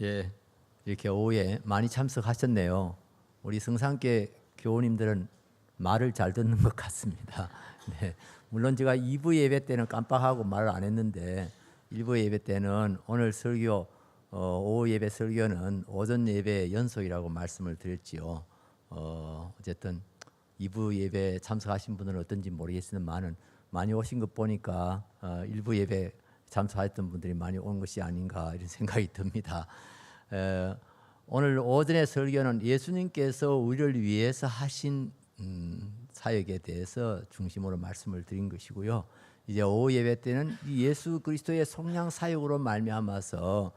예, 이렇게 오후에 많이 참석하셨네요. 우리 성산교회 교우님들은 말을 잘 듣는 것 같습니다. 네, 물론 제가 2부 예배 때는 깜빡하고 말을 안 했는데 1부 예배 때는 오늘 설교, 오후 예배 설교는 오전 예배 연속이라고 말씀을 드렸지요. 어쨌든 2부 예배 참석하신 분들은 어떤지 모르겠지만 많이 오신 것 보니까 1부 예배 참석했던 분들이 많이 온 것이 아닌가 이런 생각이 듭니다. 오늘 오전의 설교는 예수님께서 우리를 위해서 하신 사역에 대해서 중심으로 말씀을 드린 것이고요. 이제 오후 예배 때는 예수 그리스도의 속량 사역으로 말미암아서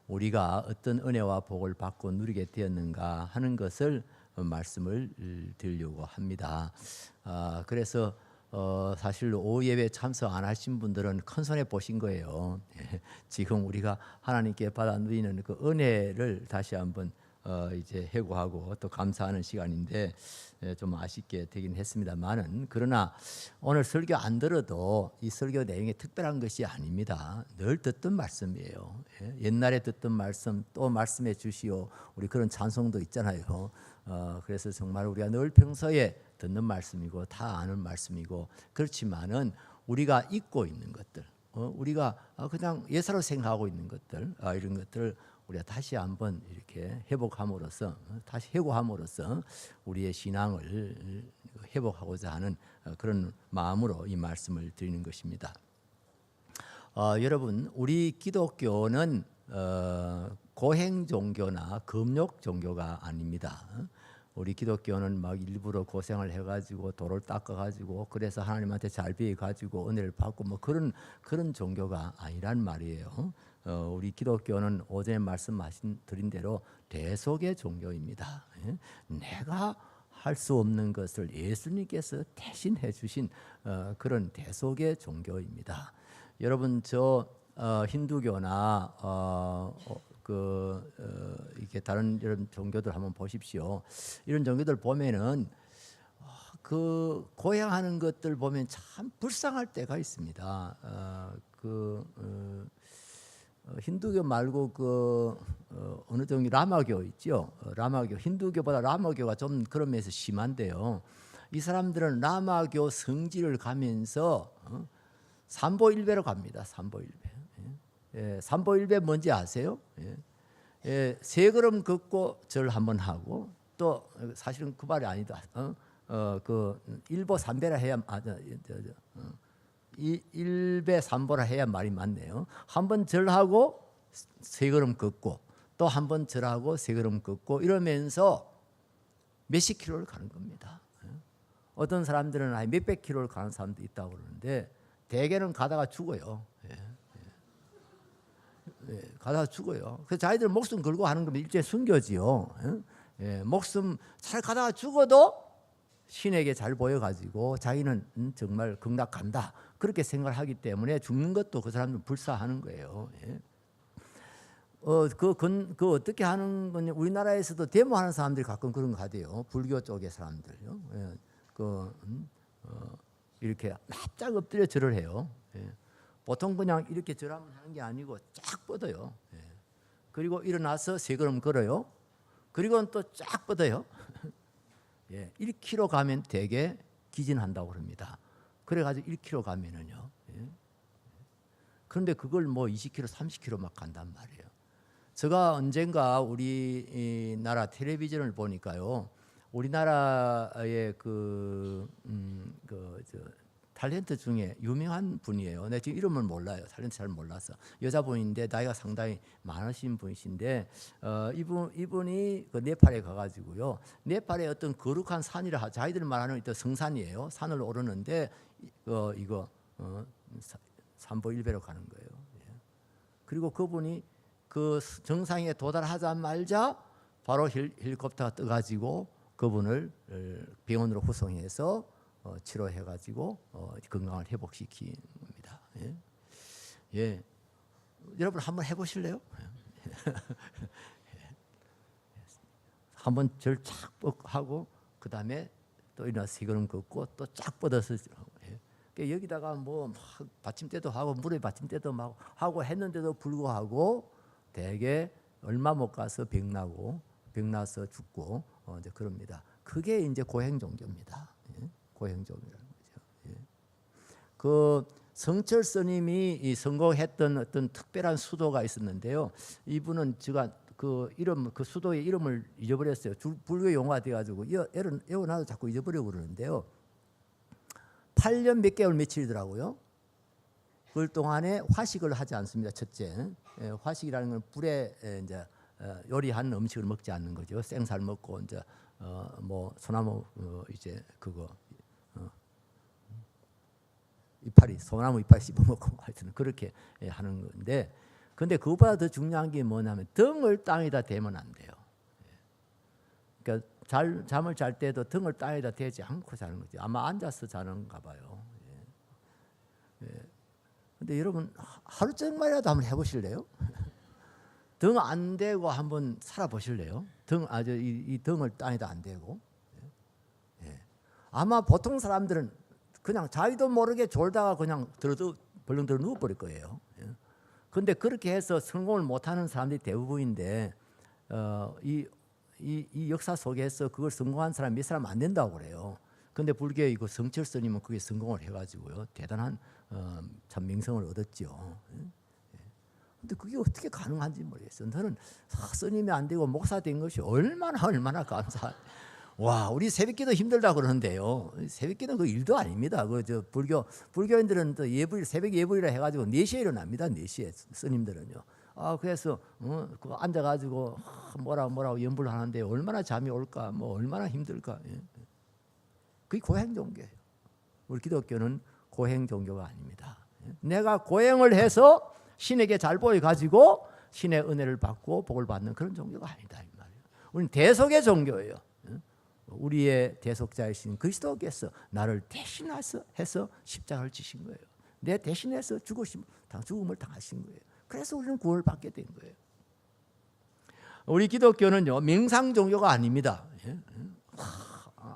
우리가 어떤 은혜와 복을 받고 누리게 되었는가 하는 것을 말씀을 드리려고 합니다. 그래서 사실 오후 예배 참석 안 하신 분들은 큰 손해 보신 거예요. 지금 우리가 하나님께 받아 누리는 그 은혜를 다시 한번 이제 회고하고 또 감사하는 시간인데 좀 아쉽게 되긴 했습니다만은, 그러나 오늘 설교 안 들어도 이 설교 내용이 특별한 것이 아닙니다. 늘 듣던 말씀이에요. 옛날에 듣던 말씀 또 말씀해 주시오, 우리 그런 찬송도 있잖아요. 그래서 정말 우리가 늘 평소에 듣는 말씀이고 다 아는 말씀이고, 그렇지만은 우리가 잊고 있는 것들, 우리가 그냥 예사로 생각하고 있는 것들, 이런 것들을 우리가 다시 한번 이렇게 회복함으로써, 다시 회고함으로써 우리의 신앙을 회복하고자 하는 그런 마음으로 이 말씀을 드리는 것입니다. 여러분, 우리 기독교는 고행 종교나 금욕 종교가 아닙니다. 우리 기독교는 막 일부러 고생을 해가지고 돌을 닦아가지고 그래서 하나님한테 잘 비해가지고 은혜를 받고 뭐 그런 종교가 아니란 말이에요. 우리 기독교는 오전에 말씀하신 드린 대로 대속의 종교입니다. 내가 할 수 없는 것을 예수님께서 대신 해주신 그런 대속의 종교입니다. 여러분, 저 힌두교나 이렇게 다른 이런 종교들 한번 보십시오. 이런 종교들 보면은 그 고행하는 것들 보면 참 불쌍할 때가 있습니다. 힌두교 말고 어느 종교 라마교 있죠. 라마교, 힌두교보다 라마교가 좀 그런 면에서 심한데요. 이 사람들은 라마교 성지를 가면서 삼보일배로 갑니다. 삼보일배. 삼보일배 뭔지 아세요? 세 걸음 걷고 절 한번 하고, 또 사실은 그 말이 아니다. 일보 삼배라 해야 일배 삼보라 해야 말이 맞네요. 한번 절하고 세 걸음 걷고 또 한 번 절하고 세 걸음 걷고 이러면서 몇십 킬로를 가는 겁니다. 어떤 사람들은 아예 몇백 킬로를 가는 사람도 있다고 그러는데 대개는 가다가 죽어요. 가다가 죽어요. 그래서 자기들 목숨 걸고 하는 거면 일종의 순교지요. 목숨 잘 가다가 죽어도 신에게 잘 보여가지고 자기는 정말 극락 간다 그렇게 생각을 하기 때문에 죽는 것도 그 사람들 불사하는 거예요. 그 어떻게 하는 거냐? 우리나라에서도 데모하는 사람들이 가끔 그런 거 하대요. 불교 쪽의 사람들요. 이렇게 납작 엎드려 절을 해요. 보통 그냥 이렇게 절하면 하는 게 아니고 쫙 뻗어요. 그리고 일어나서 세 걸음 걸어요. 그리고는 또 쫙 뻗어요. 1km 가면 되게 기진한다고 합니다. 그래가지고 1km 가면은요. 그런데 그걸 뭐 20km, 30km 막 간단 말이에요. 제가 언젠가 우리나라 텔레비전을 보니까요. 우리나라의 탤런트 중에 유명한 분이에요. 내가 지금 이름을 몰라요. 탤런트 잘 몰라서. 여자분인데 나이가 상당히 많으신 분이신데 이분이 그 네팔에 가가지고요. 네팔에 어떤 거룩한 산이라 자기들 말하는 어떤 성산이에요. 산을 오르는데 삼보일배로 가는 거예요. 그리고 그분이 그 정상에 도달하자마자 바로 헬리콥터가 떠가지고 그분을 병원으로 후송해서 치료해가지고 건강을 회복시킨 겁니다. 여러분 한번 해보실래요? 한번 절 쫙 하고 그 다음에 또 일어나서 세 걸음 걷고 또 쫙 뻗어서 여기다가 뭐 막 받침대도 하고 물에 받침대도 막 하고 했는데도 불구하고 대개 얼마 못 가서 병나서 죽고 이제 그럽니다. 그게 이제 고행 종교입니다. 예? 고행 종교라는 거죠. 예. 그 성철 스님이 성공했던 어떤 특별한 수도가 있었는데요. 이분은 제가 그 수도의 이름을 잊어버렸어요. 불교 용어가 돼가지고 나도 자꾸 잊어버리고 그러는데요. 8년 몇 개월 며칠이더라고요. 그 동안에 화식을 하지 않습니다. 첫째, 화식이라는 건 불에 이제 요리한 음식을 먹지 않는 거죠. 생살 먹고 이제 뭐 소나무 이제 그거 소나무 이파리 씹어 먹고 하여튼 그렇게 하는 건데, 근데 그보다 더 중요한 게 뭐냐면 등을 땅에다 대면 안 돼요. 그러니까 잠을 잘 때도 등을 땅에다 대지 않고 자는 거죠. 아마 앉아서 자는가 봐요. 근데 여러분 하루 종일이라도 한번 해보실래요? 등 안 대고 한번 살아보실래요? 이 등을 땅에다 안 대고. 아마 보통 사람들은 그냥 자기도 모르게 졸다가 그냥 벌렁 들어 누워버릴 거예요. 그런데 그렇게 해서 성공을 못하는 사람들이 대부분인데 이 역사 속에서 그걸 성공한 사람 몇 사람 안 된다고 그래요. 그런데 불교의 그 성철 스님은 그게 성공을 해가지고요 대단한 참 명성을 얻었죠. 근데 그게 어떻게 가능한지 모르겠어요. 저는 스님이 안 되고 목사 된 것이 얼마나 감사. 와, 우리 새벽기도 힘들다 그러는데요. 새벽기는 그 일도 아닙니다. 저 불교인들은 또 새벽 예불이라 해가지고 4시에 일어납니다. 4시에 스님들은요. 그래서 그거 앉아가지고 뭐라고 연불을 하는데 얼마나 잠이 올까, 뭐 얼마나 힘들까. 그게 고행 종교예요. 우리 기독교는 고행 종교가 아닙니다. 내가 고행을 해서 신에게 잘 보여가지고 신의 은혜를 받고 복을 받는 그런 종교가 아니다 이 말이에요. 우리는 대속의 종교예요. 우리의 대속자이신 그리스도께서 나를 대신해서 십자가를 지신 거예요. 내 대신해서 죽음을 당하신 거예요. 그래서 우리는 구원을 받게 된 거예요. 우리 기독교는요 명상 종교가 아닙니다.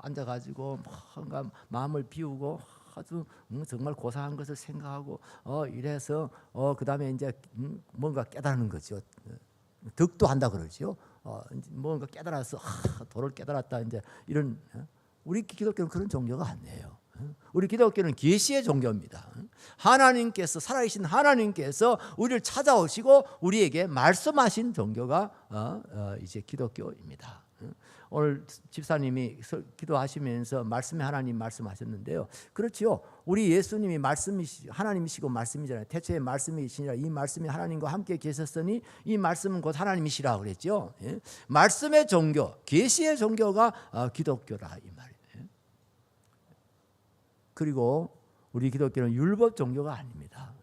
앉아가지고 뭔가 마음을 비우고 아주 정말 고상한 것을 생각하고 이래서 그 다음에 이제 뭔가 깨달는 거죠. 득도 한다 그러죠. 뭔가 깨달아서 도를 깨달았다 이제 이런. 우리 기독교는 그런 종교가 아니에요. 우리 기독교는 계시의 종교입니다. 하나님께서 살아계신 하나님께서 우리를 찾아오시고 우리에게 말씀하신 종교가 이제 기독교입니다. 오늘 집사님이 기도하시면서 말씀의 하나님 말씀하셨는데요. 그렇죠. 우리 예수님이 하나님이시고 말씀이잖아요. 태초에 말씀이시니라 이 말씀이 하나님과 함께 계셨으니 이 말씀은 곧 하나님이시라 그랬죠. 말씀의 종교, 계시의 종교가 기독교라 이 말이에요. 그리고 우리 기독교는 율법 종교가 아닙니다.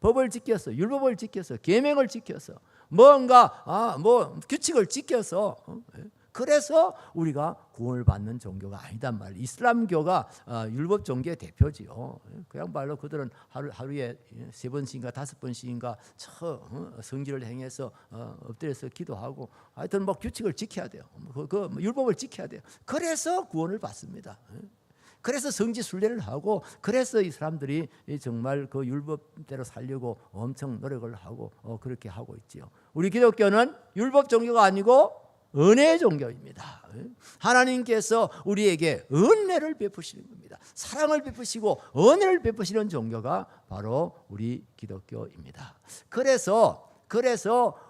법을 지켜서, 율법을 지켜서, 계명을 지켜서, 뭔가 규칙을 지켜서 그래서 우리가 구원을 받는 종교가 아니단 말이에요. 이슬람교가 율법 종교의 대표지요. 그야말로 그들은 하루에 3번씩인가 5번씩인가 성지를 행해서 엎드려서 기도하고 하여튼 규칙을 지켜야 돼요. 그 율법을 지켜야 돼요. 그래서 구원을 받습니다. 그래서 성지 순례를 하고 그래서 이 사람들이 정말 그 율법대로 살려고 엄청 노력을 하고 그렇게 하고 있지요. 우리 기독교는 율법 종교가 아니고 은혜의 종교입니다. 하나님께서 우리에게 은혜를 베푸시는 겁니다. 사랑을 베푸시고 은혜를 베푸시는 종교가 바로 우리 기독교입니다. 그래서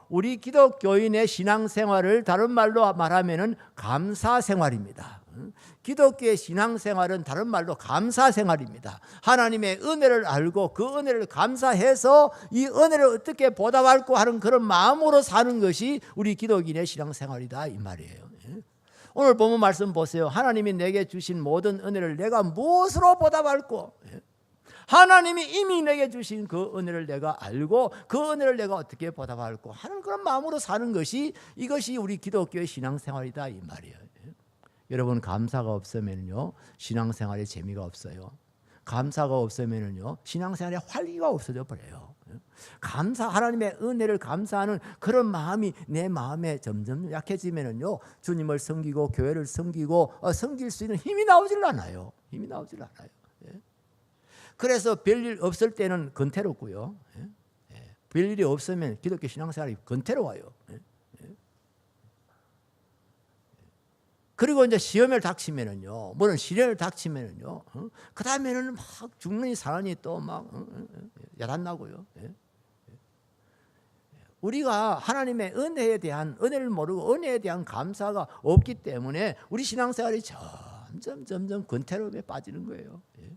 우리 기독교인의 신앙생활을 다른 말로 말하면은 감사생활입니다. 기독교의 신앙생활은 다른 말로 감사생활입니다. 하나님의 은혜를 알고 그 은혜를 감사해서 이 은혜를 어떻게 보답할까 하는 그런 마음으로 사는 것이 우리 기독인의 신앙생활이다 이 말이에요. 오늘 본문 말씀 보세요. 하나님이 내게 주신 모든 은혜를 내가 무엇으로 보답할까? 하나님이 이미 내게 주신 그 은혜를 내가 알고 그 은혜를 내가 어떻게 보답할까 하는 그런 마음으로 사는 것이 이것이 우리 기독교의 신앙생활이다 이 말이에요. 여러분 감사가 없으면요 신앙생활에 재미가 없어요. 감사가 없으면요 신앙생활에 활기가 없어져 버려요. 하나님의 은혜를 감사하는 그런 마음이 내 마음에 점점 약해지면요 주님을 섬기고 교회를 섬기고 섬길 수 있는 힘이 나오질 않아요. 그래서 별일 없을 때는 건태롭고요. 별일이 없으면 기독교 신앙생활이 건태로워요. 그리고 이제 시험을 닥치면은요, 뭐는 시련을 닥치면은요, 그 다음에는 막 죽느니 사느니 또 막 야단나고요. 예? 우리가 하나님의 은혜에 대한, 은혜를 모르고 은혜에 대한 감사가 없기 때문에 우리 신앙생활이 점점 권태로움에 빠지는 거예요. 예?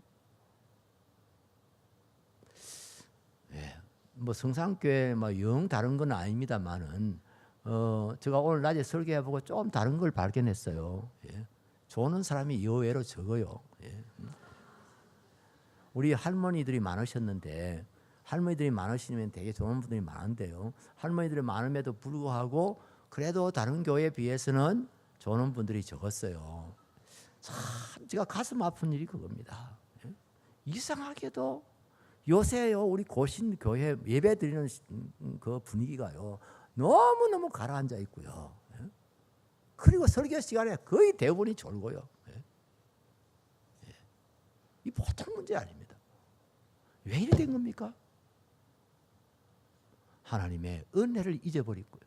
예. 뭐 성산교회 영 다른 건 아닙니다만은 제가 오늘 낮에 설교해보고 좀 다른 걸 발견했어요. 예. 조는 사람이 의외로 적어요. 예. 우리 할머니들이 많으셨는데, 할머니들이 많으시면 되게 좋은 분들이 많은데요, 할머니들이 많음에도 불구하고 그래도 다른 교회에 비해서는 좋은 분들이 적었어요. 참 제가 가슴 아픈 일이 그겁니다. 예? 이상하게도 요새요, 우리 고신 교회 예배 드리는 그 분위기가요, 너무너무 가라앉아 있고요. 예? 그리고 설교 시간에 거의 대부분이 졸고요. 예? 예. 이 보통 문제 아닙니다. 왜 이래 된 겁니까? 하나님의 은혜를 잊어버리고요,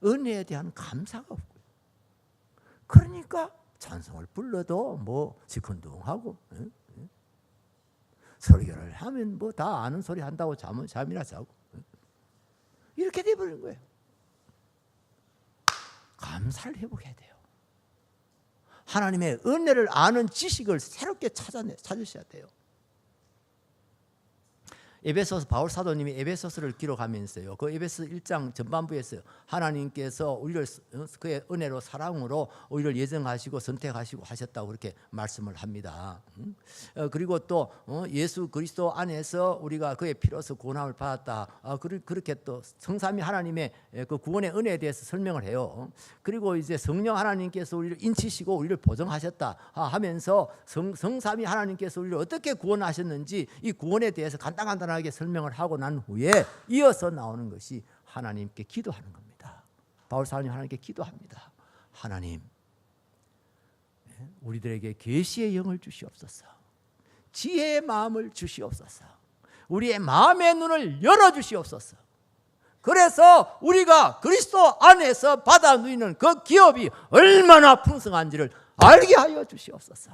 은혜에 대한 감사가 없고요. 그러니까 찬송을 불러도 뭐 시큰둥하고, 예? 예? 설교를 하면 뭐 다 아는 소리 한다고 잠이나 자고, 예? 이렇게 돼버린 거예요. 감사를 회복해야 돼요. 하나님의 은혜를 아는 지식을 새롭게 찾으셔야 돼요. 에베소서, 바울 사도님이 에베소서를 기록하면서요, 그 에베소 1장 전반부에서 하나님께서 우리를 그의 은혜로 사랑으로 우리를 예정하시고 선택하시고 하셨다고 그렇게 말씀을 합니다. 그리고 또 예수 그리스도 안에서 우리가 그의 피로서 구원함을 받았다, 그렇게 또 성삼위 하나님의 그 구원의 은혜에 대해서 설명을 해요. 그리고 이제 성령 하나님께서 우리를 인치시고 우리를 보정하셨다 하면서 성삼위 하나님께서 우리를 어떻게 구원하셨는지 이 구원에 대해서 간단하게 설명을 하고 난 후에 이어서 나오는 것이 하나님께 기도하는 겁니다. 바울 사도님 하나님께 기도합니다. 하나님, 우리들에게 계시의 영을 주시옵소서, 지혜의 마음을 주시옵소서, 우리의 마음의 눈을 열어주시옵소서. 그래서 우리가 그리스도 안에서 받아 누리는 그 기업이 얼마나 풍성한지를 알게 하여 주시옵소서.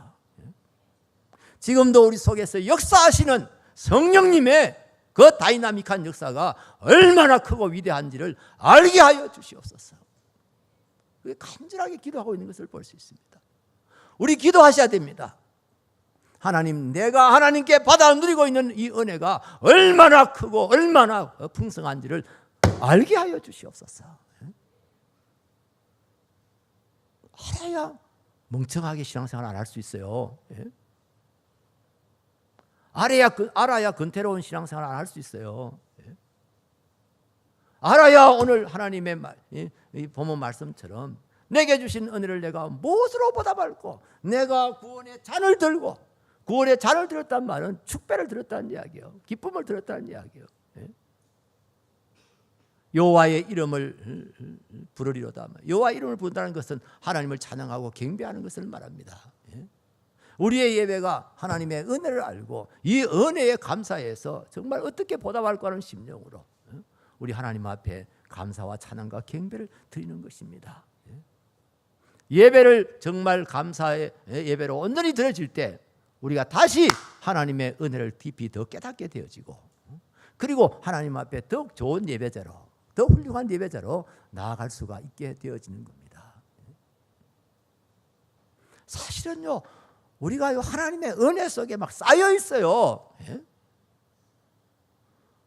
지금도 우리 속에서 역사하시는 성령님의 그 다이나믹한 역사가 얼마나 크고 위대한지를 알게 하여 주시옵소서. 간절하게 기도하고 있는 것을 볼 수 있습니다. 우리 기도하셔야 됩니다. 하나님, 내가 하나님께 받아 누리고 있는 이 은혜가 얼마나 크고 얼마나 풍성한지를 알게 하여 주시옵소서. 알아야 멍청하게 신앙생활 안 할 수 있어요. 알아야 근태로운 신앙생활 안 할 수 있어요. 알아야 오늘 하나님의 이 본문 말씀처럼 내게 주신 은혜를 내가 무엇으로 보답할고, 내가 구원의 잔을 들고, 구원의 잔을 들었단 말은 축배를 들었다는 이야기예요. 기쁨을 들었다는 이야기예요. 여호와의 이름을 부르리로다. 여호와의 이름을 부른다는 것은 하나님을 찬양하고 경배하는 것을 말합니다. 우리의 예배가 하나님의 은혜를 알고 이 은혜에 감사해서 정말 어떻게 보답할까 하는 심령으로 우리 하나님 앞에 감사와 찬양과 경배를 드리는 것입니다. 예배를 정말 감사의 예배로 온전히 드려질 때 우리가 다시 하나님의 은혜를 깊이 더 깨닫게 되어지고, 그리고 하나님 앞에 더욱 좋은 예배자로, 더 훌륭한 예배자로 나아갈 수가 있게 되어지는 겁니다. 사실은요, 우리가 하나님의 은혜 속에 막 쌓여 있어요.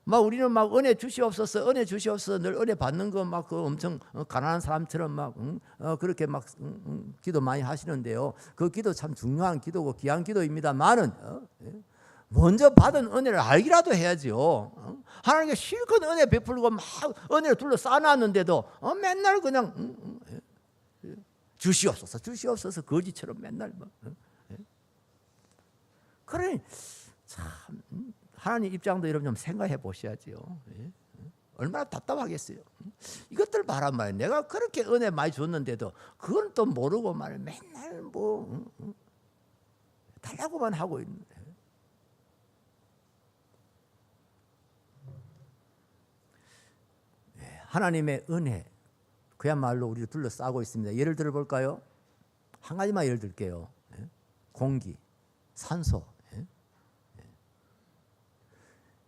막 우리는 막 은혜 주시옵소서, 은혜 주시옵소서, 늘 은혜 받는 거 막 그 엄청 가난한 사람처럼 막 그렇게 막 기도 많이 하시는데요. 그 기도 참 중요한 기도고 귀한 기도입니다만은 먼저 받은 은혜를 알기라도 해야죠. 하나님께 실컷 은혜 베풀고 막 은혜를 둘러 쌓아놨는데도 맨날 그냥 주시옵소서, 주시옵소서 거지처럼 맨날 뭐. 그러니 참 하나님 입장도 여러분 좀 생각해 보셔야지요. 얼마나 답답하겠어요. 이것들 봐란 말이에요. 내가 그렇게 은혜 많이 줬는데도 그건 또 모르고 말이에요. 맨날 뭐 달라고만 하고 있는데. 하나님의 은혜 그야말로 우리를 둘러싸고 있습니다. 예를 들어 볼까요? 한 가지만 예를 들게요. 공기, 산소.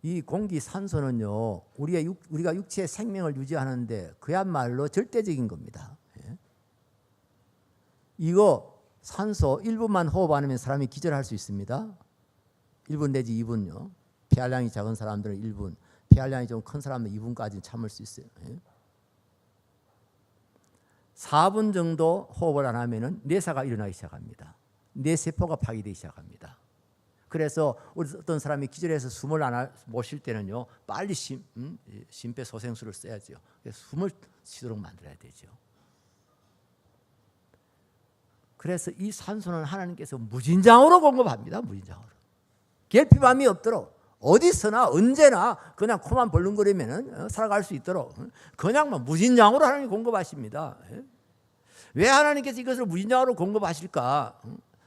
이 공기, 산소는요, 우리가 육체의 생명을 유지하는데 그야말로 절대적인 겁니다. 이거 산소 1분만 호흡 안 하면 사람이 기절할 수 있습니다. 1분 내지 2분요. 폐활량이 작은 사람들은 1분, 폐활량이 좀 큰 사람은 2분까지 참을 수 있어요. 4분 정도 호흡을 안 하면은 뇌사가 일어나기 시작합니다. 뇌세포가 파괴되기 시작합니다. 그래서 어떤 사람이 기절해서 숨을 못 쉴 때는요, 빨리 심폐소생술을 써야죠. 그래서 숨을 쉬도록 만들어야 되죠. 그래서 이 산소는 하나님께서 무진장으로 공급합니다. 무진장으로. 결핍함이 없도록 어디서나 언제나 그냥 코만 벌렁거리면 살아갈 수 있도록 그냥 무진장으로 하나님이 공급하십니다. 왜 하나님께서 이것을 무진장으로 공급하실까?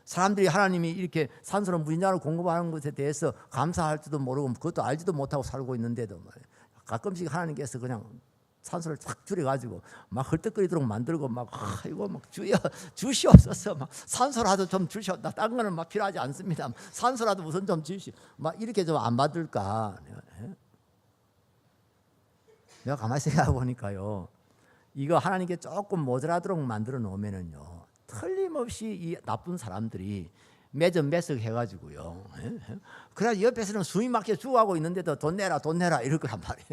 사람들이 하나님이 이렇게 산소를 무진장으로 공급하는 것에 대해서 감사할지도 모르고 그것도 알지도 못하고 살고 있는데도 가끔씩 하나님께서 그냥 산소를 탁 줄여가지고 막 헐떡거리도록 만들고 막 이거 막 주시옵소서, 막 산소라도 좀 주시오. 나 다른 거는 막 필요하지 않습니다. 산소라도 우선 좀 주시오. 막 이렇게 좀 안 받을까? 내가 가만히 생각해 보니까요, 이거 하나님께 조금 모자라도록 만들어 놓으면은요, 틀림없이 이 나쁜 사람들이 매점 해가지고요. 그래 옆에서는 숨이 막혀 죽어가고 있는데도 돈 내라 이럴 거란 말이에요.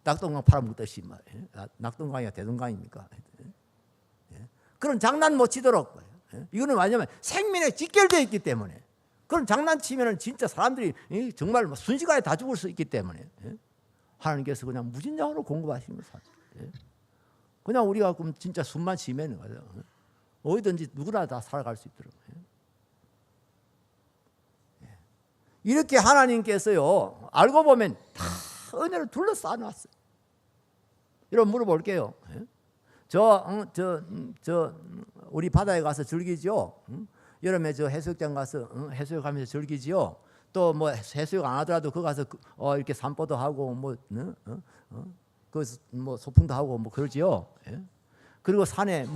낙동강 팔아먹듯이 말이에요. 낙동강이야 대동강입니까? 그런 장난 못 치도록. 이거는 왜냐하면 생명에 직결되어 있기 때문에. 그런 장난치면은 진짜 사람들이 정말 순식간에 다 죽을 수 있기 때문에 하나님께서 그냥 무진장으로 공급하시는 거예요. 그냥 우리가 그럼 진짜 숨만 쉬면 어디든지 누구나 다 살아갈 수 있도록. 이렇게 하나님께서요, 알고 보면 다 은혜를 둘러싸 놨어요. 여러분 물어볼게요. 우리 바다에 가서 즐기죠. 여름에 저 해수욕장 가서 해수욕하면서 즐기지요. 또 뭐 해수욕 안 하더라도 그 가서 이렇게 산보도 하고 뭐 소풍도 하고 뭐 그러지요. 그리고 산에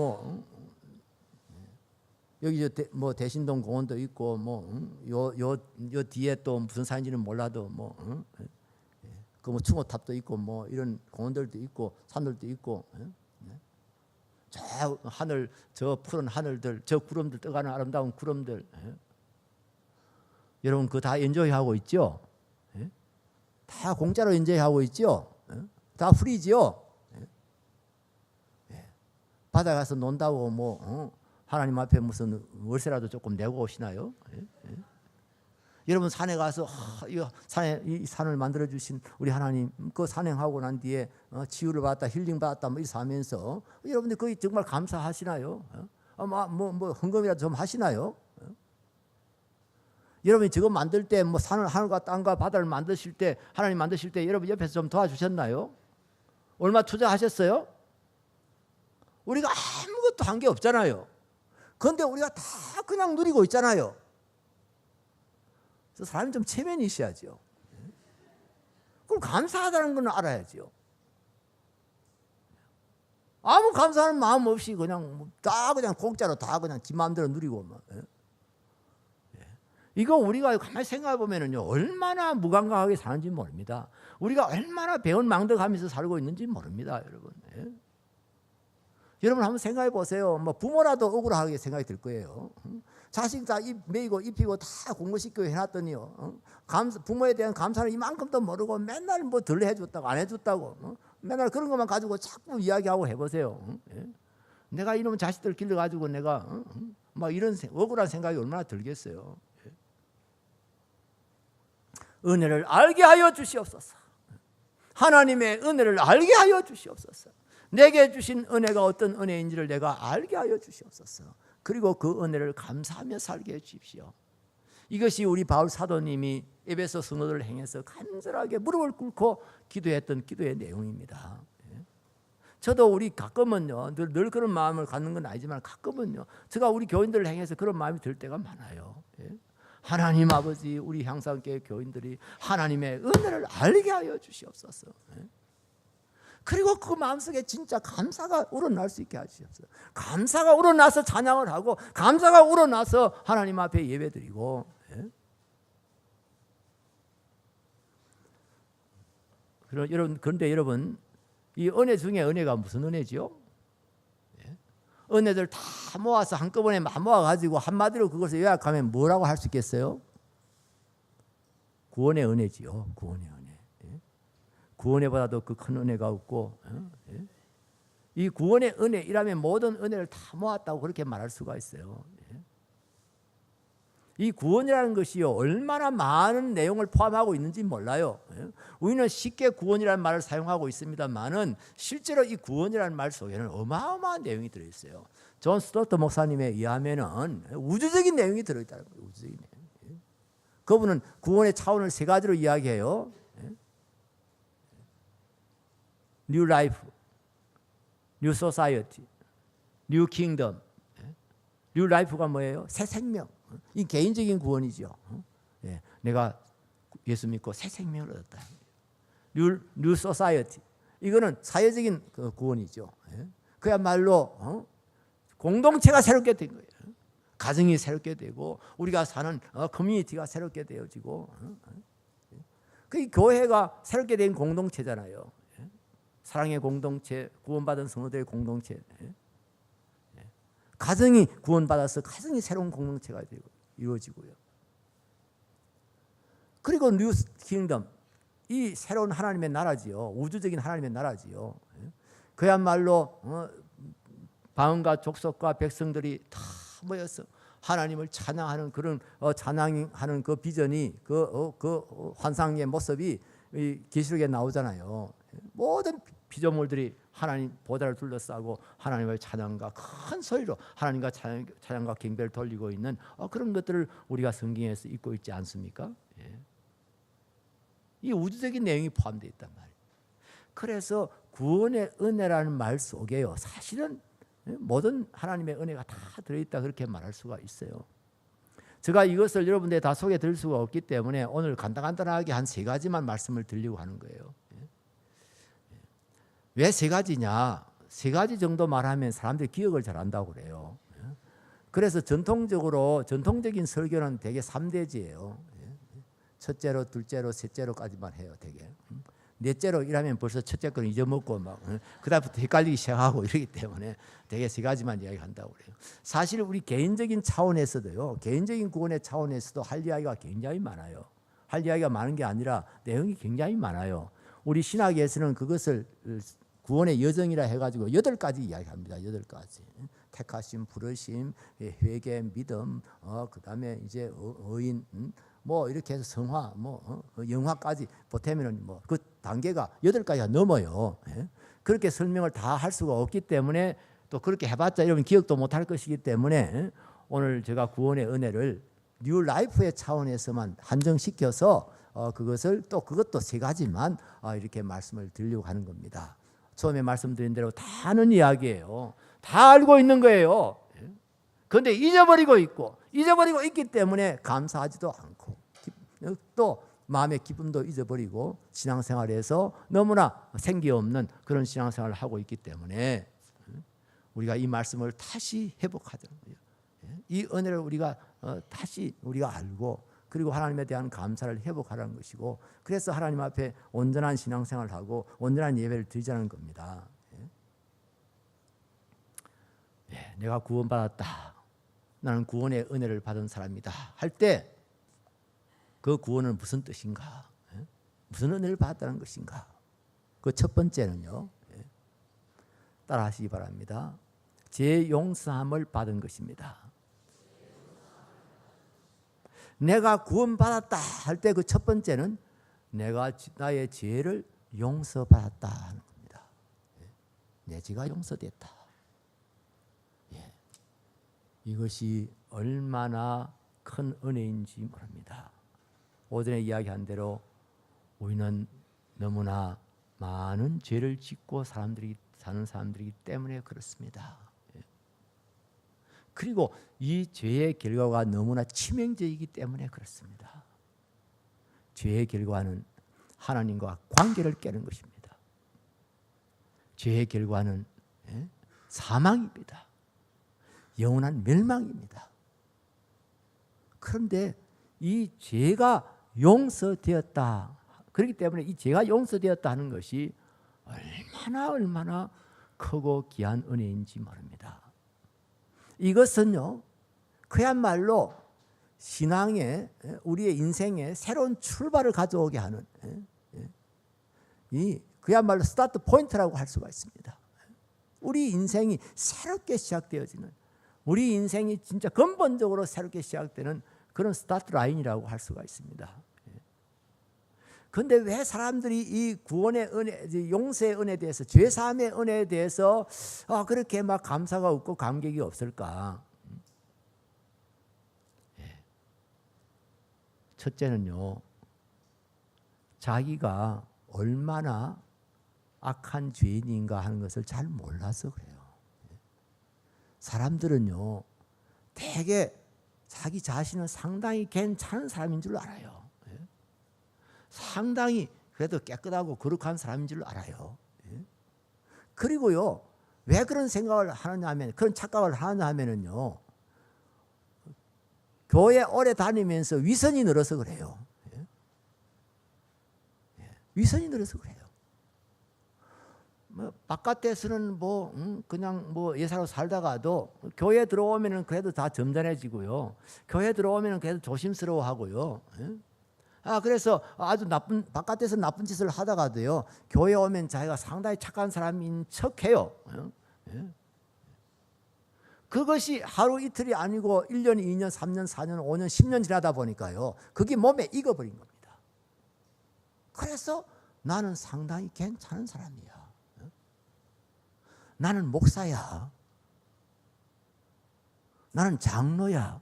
여기 뭐 대신동 공원도 있고 요 뒤에 또 무슨 산인지는 몰라도 그 충호탑도 있고 뭐 이런 공원들도 있고 산들도 있고 저 하늘, 저 푸른 하늘들, 저 구름들 떠가는 아름다운 구름들, 여러분 그거 다 엔조이하고 있죠? 다 공짜로 엔조이하고 있죠? 다 프리지요? 바다 가서 논다고 하나님 앞에 무슨 월세라도 조금 내고 오시나요? 여러분 산에 가서 이 산을 만들어 주신 우리 하나님 그 산행하고 난 뒤에 치유를 받았다, 힐링 받았다 이렇게 하면서 여러분들 거기 정말 감사하시나요? 헌금이라도 좀 하시나요? 여러분이 저거 만들 때 산을 하늘과 땅과 바다를 만드실 때 하나님 만드실 때 여러분 옆에서 좀 도와주셨나요? 얼마 투자하셨어요? 우리가 아무것도 한 게 없잖아요. 그런데 우리가 다 그냥 누리고 있잖아요. 그래서 사람이 좀 체면이 있어야죠. 그럼 감사하다는 건 알아야죠. 아무 감사하는 마음 없이 그냥 공짜로 다 그냥 지 마음대로 누리고 이거 우리가 가만히 생각해 보면은요, 얼마나 무감각하게 사는지 모릅니다. 우리가 얼마나 배은망덕하면서 살고 있는지 모릅니다, 여러분. 여러분 한번 생각해 보세요. 부모라도 억울하게 생각이 들 거예요. 자식 다 먹이고 입히고 다 공부시키고 해놨더니요, 부모에 대한 감사를 이만큼도 모르고 맨날 덜 해줬다고 안 해줬다고 맨날 그런 것만 가지고 자꾸 이야기하고 해보세요. 내가 이놈 자식들 길러가지고 내가 이런 억울한 생각이 얼마나 들겠어요. 은혜를 알게 하여 주시옵소서. 하나님의 은혜를 알게 하여 주시옵소서. 내게 주신 은혜가 어떤 은혜인지를 내가 알게 하여 주시옵소서. 그리고 그 은혜를 감사하며 살게 해 주십시오. 이것이 우리 바울 사도님이 에베소 성도들을 향해서 간절하게 무릎을 꿇고 기도했던 기도의 내용입니다. 저도 우리 가끔은요, 늘 그런 마음을 갖는 건 아니지만 가끔은요, 제가 우리 교인들을 향해서 그런 마음이 들 때가 많아요. 하나님 아버지, 우리 향상교회 교인들이 하나님의 은혜를 알게 하여 주시옵소서. 그리고 그 마음속에 진짜 감사가 우러날 수 있게 하시옵소서. 감사가 우러나서 찬양을 하고 감사가 우러나서 하나님 앞에 예배드리고. 예? 그런데 여러분, 이 은혜 중에 은혜가 무슨 은혜지요? 예? 은혜들 다 모아서 한꺼번에 모아가지고 한마디로 그것을 요약하면 뭐라고 할 수 있겠어요? 구원의 은혜지요. 구원의 은혜. 예? 구원에보다도 그 큰 은혜가 없고, 예? 이 구원의 은혜이라면 모든 은혜를 다 모았다고 그렇게 말할 수가 있어요. 예? 이 구원이라는 것이요, 얼마나 많은 내용을 포함하고 있는지 몰라요. 예? 우리는 쉽게 구원이라는 말을 사용하고 있습니다만은 실제로 이 구원이라는 말 속에는 어마어마한 내용이 들어있어요. 존 스토트 목사님에 의하면은 우주적인 내용이 들어있다는 거예요. 우주적인 내용. 예? 그분은 구원의 차원을 세 가지로 이야기해요. 예? 뉴 라이프, 뉴 소사이어티, 뉴 킹덤. 뉴 라이프가 뭐예요? 새 생명. 이 개인적인 구원이죠. 예, 내가 예수 믿고 새 생명을 얻었다. 뉴 소사이어티. 이거는 사회적인 그 구원이죠. 예? 그야말로 공동체가 새롭게 된 거예요. 가정이 새롭게 되고 우리가 사는 커뮤니티가 새롭게 되어지고 그 교회가 새롭게 된 공동체잖아요. 예? 사랑의 공동체, 구원받은 성도들의 공동체. 예? 가정이 구원받아서 가정이 새로운 공동체가 되고 이루어지고요. 그리고 뉴 킹덤, 이 새로운 하나님의 나라지요. 우주적인 하나님의 나라지요. 그야말로 방언과 족속과 백성들이 다 모여서 하나님을 찬양하는 그런 찬양하는 그 비전이 그 환상의 모습이 계시록에 나오잖아요. 모든 피조물들이 하나님 보좌를 둘러싸고 하나님의 찬양과 큰 소리로 하나님과 찬양과 경배를 돌리고 있는 그런 것들을 우리가 성경에서 읽고 있지 않습니까? 예. 이 우주적인 내용이 포함되어 있단 말이에요. 그래서 구원의 은혜라는 말 속에요, 사실은 모든 하나님의 은혜가 다 들어있다 그렇게 말할 수가 있어요. 제가 이것을 여러분들에 다 소개해 드릴 수가 없기 때문에 오늘 간단하게 한 세 가지만 말씀을 드리려고 하는 거예요. 왜 세 가지냐? 세 가지 정도 말하면 사람들이 기억을 잘한다고 그래요. 그래서 전통적인 설교는 대개 3대지예요. 첫째로, 둘째로, 셋째로까지만 해요. 대개. 넷째로 일하면 벌써 첫째 건 잊어먹고 막 그다음부터 헷갈리기 시작하고 이러기 때문에 대개 세 가지만 이야기한다고 그래요. 사실 우리 개인적인 차원에서도요, 개인적인 구원의 차원에서도 할 이야기가 굉장히 많아요. 할 이야기가 많은 게 아니라 내용이 굉장히 많아요. 우리 신학에서는 그것을 구원의 여정이라 해가지고 8가지 이야기합니다. 8가지. 택하심, 부르심, 회개, 믿음, 그다음에 이제 의인, 뭐 이렇게 해서 성화, 영화까지 보태면은 뭐 그 단계가 8가지가 넘어요. 그렇게 설명을 다 할 수가 없기 때문에 또 그렇게 해봤자 여러분 기억도 못할 것이기 때문에 오늘 제가 구원의 은혜를 뉴 라이프의 차원에서만 한정시켜서 그것도 세 가지만 이렇게 말씀을 드리려고 하는 겁니다. 처음에 말씀드린 대로 다 아는 이야기예요. 다 알고 있는 거예요. 그런데 잊어버리고 있기 때문에 감사하지도 않고 또 마음의 기쁨도 잊어버리고 신앙생활에서 너무나 생기 없는 그런 신앙생활을 하고 있기 때문에 우리가 이 말씀을 다시 회복하자는 거예요. 이 은혜를 우리가 다시 우리가 알고 그리고 하나님에 대한 감사를 회복하라는 것이고, 그래서 하나님 앞에 온전한 신앙생활을 하고 온전한 예배를 드리자는 겁니다. 내가 구원받았다, 나는 구원의 은혜를 받은 사람이다 할 때 그 구원은 무슨 뜻인가? 무슨 은혜를 받았다는 것인가? 그 첫 번째는요, 따라 하시기 바랍니다. 죄 용서함을 받은 것입니다. 내가 구원받았다 할 때 그 첫 번째는 내가 나의 죄를 용서받았다 하는 겁니다. 내 죄가 용서됐다. 이것이 얼마나 큰 은혜인지 모릅니다. 오전에 이야기한 대로 우리는 너무나 많은 죄를 짓고 사는 사람들이기 때문에 그렇습니다. 그리고 이 죄의 결과가 너무나 치명적이기 때문에 그렇습니다. 죄의 결과는 하나님과 관계를 깨는 것입니다. 죄의 결과는 사망입니다. 영원한 멸망입니다. 그런데 이 죄가 용서되었다. 그렇기 때문에 이 죄가 용서되었다 하는 것이 얼마나 크고 귀한 은혜인지 모릅니다. 이것은요, 그야말로 신앙에, 우리의 인생에 새로운 출발을 가져오게 하는 이 그야말로 스타트 포인트라고 할 수가 있습니다. 우리 인생이 새롭게 시작되어지는, 우리 인생이 진짜 근본적으로 새롭게 시작되는 그런 스타트 라인이라고 할 수가 있습니다. 그런데 왜 사람들이 이 구원의 은혜, 용서의 은혜에 대해서, 죄사함의 은혜에 대해서 그렇게 막 감사가 없고 감격이 없을까? 첫째는요, 자기가 얼마나 악한 죄인인가 하는 것을 잘 몰라서 그래요. 사람들은요, 되게 자기 자신은 상당히 괜찮은 사람인 줄 알아요. 상당히 그래도 깨끗하고 거룩한 사람인 줄 알아요. 그리고요, 왜 그런 생각을 하느냐 하면, 그런 착각을 하느냐 하면은요, 교회 오래 다니면서 위선이 늘어서 그래요. 위선이 늘어서 그래요. 바깥에서는 그냥 예사로 살다가도 교회 들어오면은 그래도 다 점잖해지고요. 교회 들어오면은 그래도 조심스러워하고요. 그래서 아주 바깥에서 나쁜 짓을 하다가도요, 교회 오면 자기가 상당히 착한 사람인 척해요. 그것이 하루 이틀이 아니고 1년, 2년, 3년, 4년, 5년, 10년 지나다 보니까요, 그게 몸에 익어버린 겁니다. 그래서 나는 상당히 괜찮은 사람이야. 나는 목사야. 나는 장로야.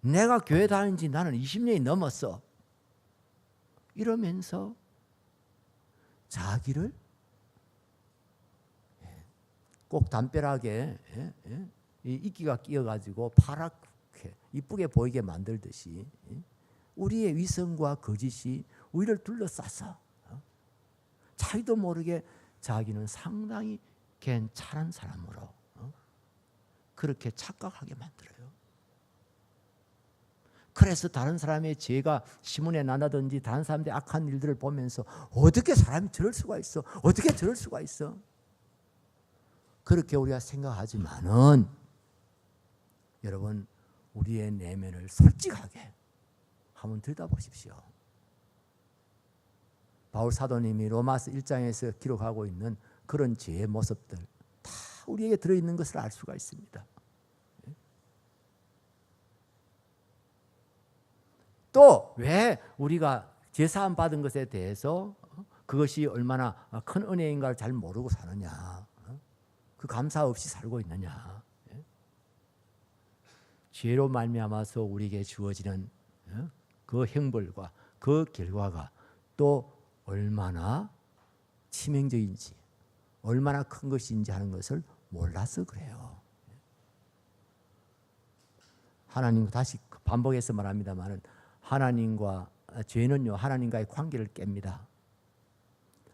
내가 교회 다닌 지 나는 20년이 넘었어. 이러면서 자기를 꼭 담벼락에 이끼가 끼어가지고 파랗게 이쁘게 보이게 만들듯이 우리의 위선과 거짓이 우리를 둘러싸서 자기도 모르게 자기는 상당히 괜찮은 사람으로 그렇게 착각하게 만들어요. 그래서 다른 사람의 죄가 시문에 나다든지 다른 사람들의 악한 일들을 보면서 어떻게 사람이 저럴 수가 있어? 어떻게 저럴 수가 있어? 그렇게 우리가 생각하지만은 여러분, 우리의 내면을 솔직하게 한번 들여다보십시오. 바울 사도님이 로마서 1장에서 기록하고 있는 그런 죄의 모습들 다 우리에게 들어있는 것을 알 수가 있습니다. 또 왜 우리가 제사함 받은 것에 대해서 그것이 얼마나 큰 은혜인가를 잘 모르고 사느냐, 그 감사 없이 살고 있느냐. 죄로 말미암아서 우리에게 주어지는 그 형벌과 그 결과가 또 얼마나 치명적인지, 얼마나 큰 것인지 하는 것을 몰라서 그래요. 하나님, 다시 반복해서 말합니다만은, 하나님과 죄는요, 하나님과의 관계를 깹니다.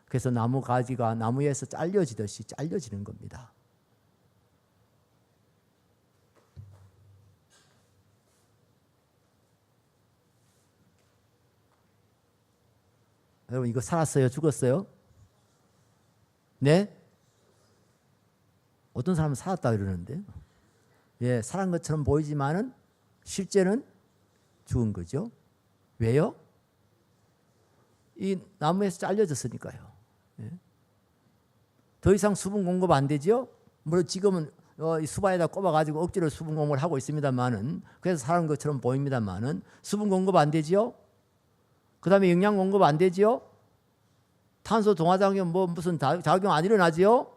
그래서 나무 가지가 나무에서 잘려지듯이 잘려지는 겁니다. 여러분, 이거 살았어요? 죽었어요? 네? 어떤 사람은 살았다 그러는데, 예, 살은 것처럼 보이지만은 실제는 죽은 거죠. 왜요? 이 나무에서 잘려졌으니까요. 예. 더 이상 수분 공급 안 되죠? 물론 지금은 이 수바에다 꼽아가지고 억지로 수분 공급을 하고 있습니다만은, 그래서 살은 것처럼 보입니다만은 수분 공급 안 되죠? 그 다음에 영양 공급 안 되죠? 탄소 동화작용 무슨 작용 안 일어나지요?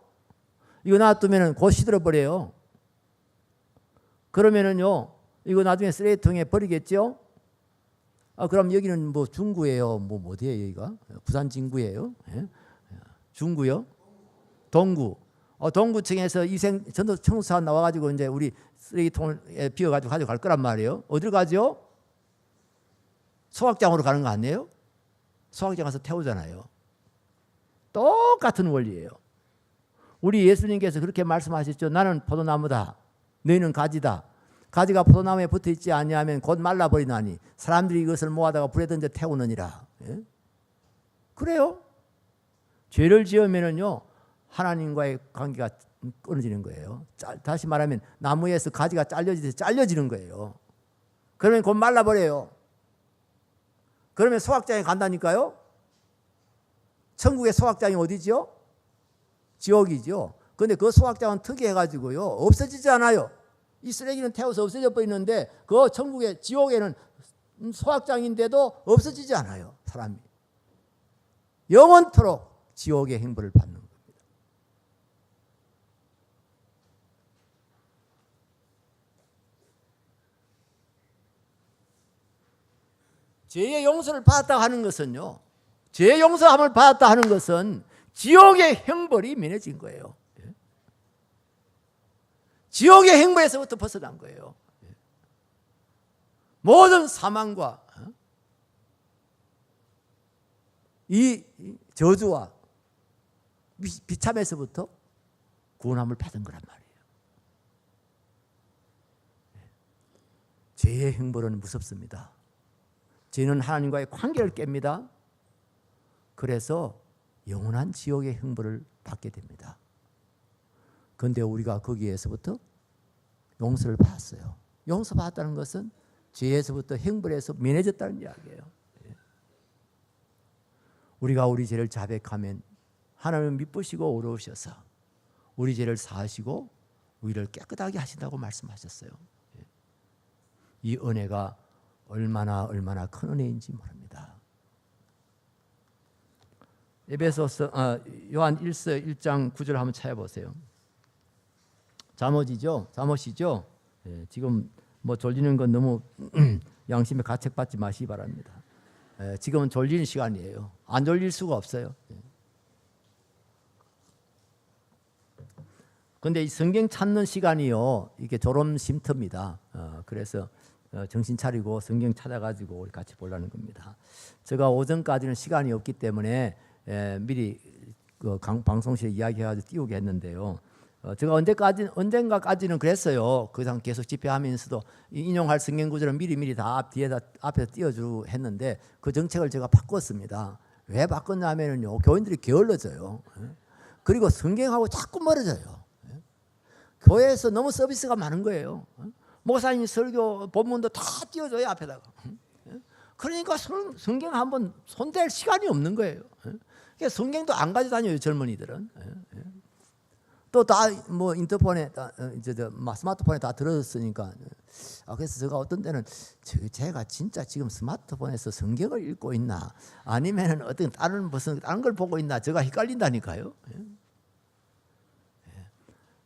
이거 놔두면 곧 시들어버려요. 그러면은요, 이거 나중에 쓰레기통에 버리겠죠? 그럼 여기는 중구예요? 어디예요, 여기가? 부산 진구예요? 예? 중구요? 동구. 동구청에서 청소차 나와가지고 이제 우리 쓰레기통을 비워가지고 가져갈 거란 말이에요. 어디로 가죠? 소각장으로 가는 거 아니에요? 소각장 가서 태우잖아요. 똑같은 원리예요. 우리 예수님께서 그렇게 말씀하셨죠. 나는 포도나무다. 너희는 가지다. 가지가 포도나무에 붙어있지 아니하면 곧 말라버리나니 사람들이 이것을 모아다가 불에 던져 태우느니라. 예? 그래요. 죄를 지으면은요 하나님과의 관계가 끊어지는 거예요. 다시 말하면 나무에서 가지가 잘려지는 거예요. 그러면 곧 말라버려요. 그러면 소각장에 간다니까요. 천국의 소각장이 어디죠? 지옥이죠. 그런데 그 소각장은 특이해가지고요 없어지지 않아요. 이 쓰레기는 태워서 없어져 버리는데 그 천국의 지옥에는 소각장인데도 없어지지 않아요. 사람이 영원토록 지옥의 행벌을 받는 겁니다. 죄의 용서를 받았다 하는 것은요, 죄의 용서함을 받았다 하는 것은 지옥의 형벌이 면해진 거예요. 지옥의 형벌에서부터 벗어난 거예요. 모든 사망과 이 저주와 비참에서부터 구원함을 받은 거란 말이에요. 죄의 형벌은 무섭습니다. 죄는 하나님과의 관계를 깹니다. 그래서 영원한 지옥의 형벌을 받게 됩니다. 그런데 우리가 거기에서부터 용서를 받았어요. 용서받았다는 것은 죄에서부터 형벌에서 면해졌다는 이야기예요. 우리가 우리 죄를 자백하면 하나님은 미쁘시고 어려우셔서 우리 죄를 사하시고 우리를 깨끗하게 하신다고 말씀하셨어요. 이 은혜가 얼마나 큰 은혜인지 모릅니다. 에베소서 요한 1서 1장 9절 한번 찾아보세요. 잠옷이죠. 지금 뭐 졸리는 건 너무 양심에 가책받지 마시기 바랍니다. 지금은 졸리는 시간이에요. 안 졸릴 수가 없어요. 그런데 이 성경 찾는 시간이요, 이게 졸음 쉼터입니다. 그래서 정신 차리고 성경 찾아가지고 우리 같이 보려는 겁니다. 제가 오전까지는 시간이 없기 때문에 미리 그 방송실에 이야기해가지고 띄우게 했는데요. 제가 언젠가까지는 그랬어요. 그 이상 계속 집회하면서도 인용할 성경 구절은 미리 다 앞에서 띄워주고 했는데 그 정책을 제가 바꿨습니다. 왜 바꿨냐면요, 교인들이 게을러져요. 그리고 성경하고 자꾸 멀어져요. 교회에서 너무 서비스가 많은 거예요. 목사님 설교 본문도 다 띄워줘요, 앞에다가. 그러니까 성경 한번 손댈 시간이 없는 거예요. 그러니까 성경도 안 가져다녀요, 젊은이들은. 또 다 뭐 인터폰에 스마트폰에 다 들었으니까. 그래서 제가 어떤 때는 제가 진짜 지금 스마트폰에서 성경을 읽고 있나 아니면은 어떤 다른 걸 보고 있나 제가 헷갈린다니까요.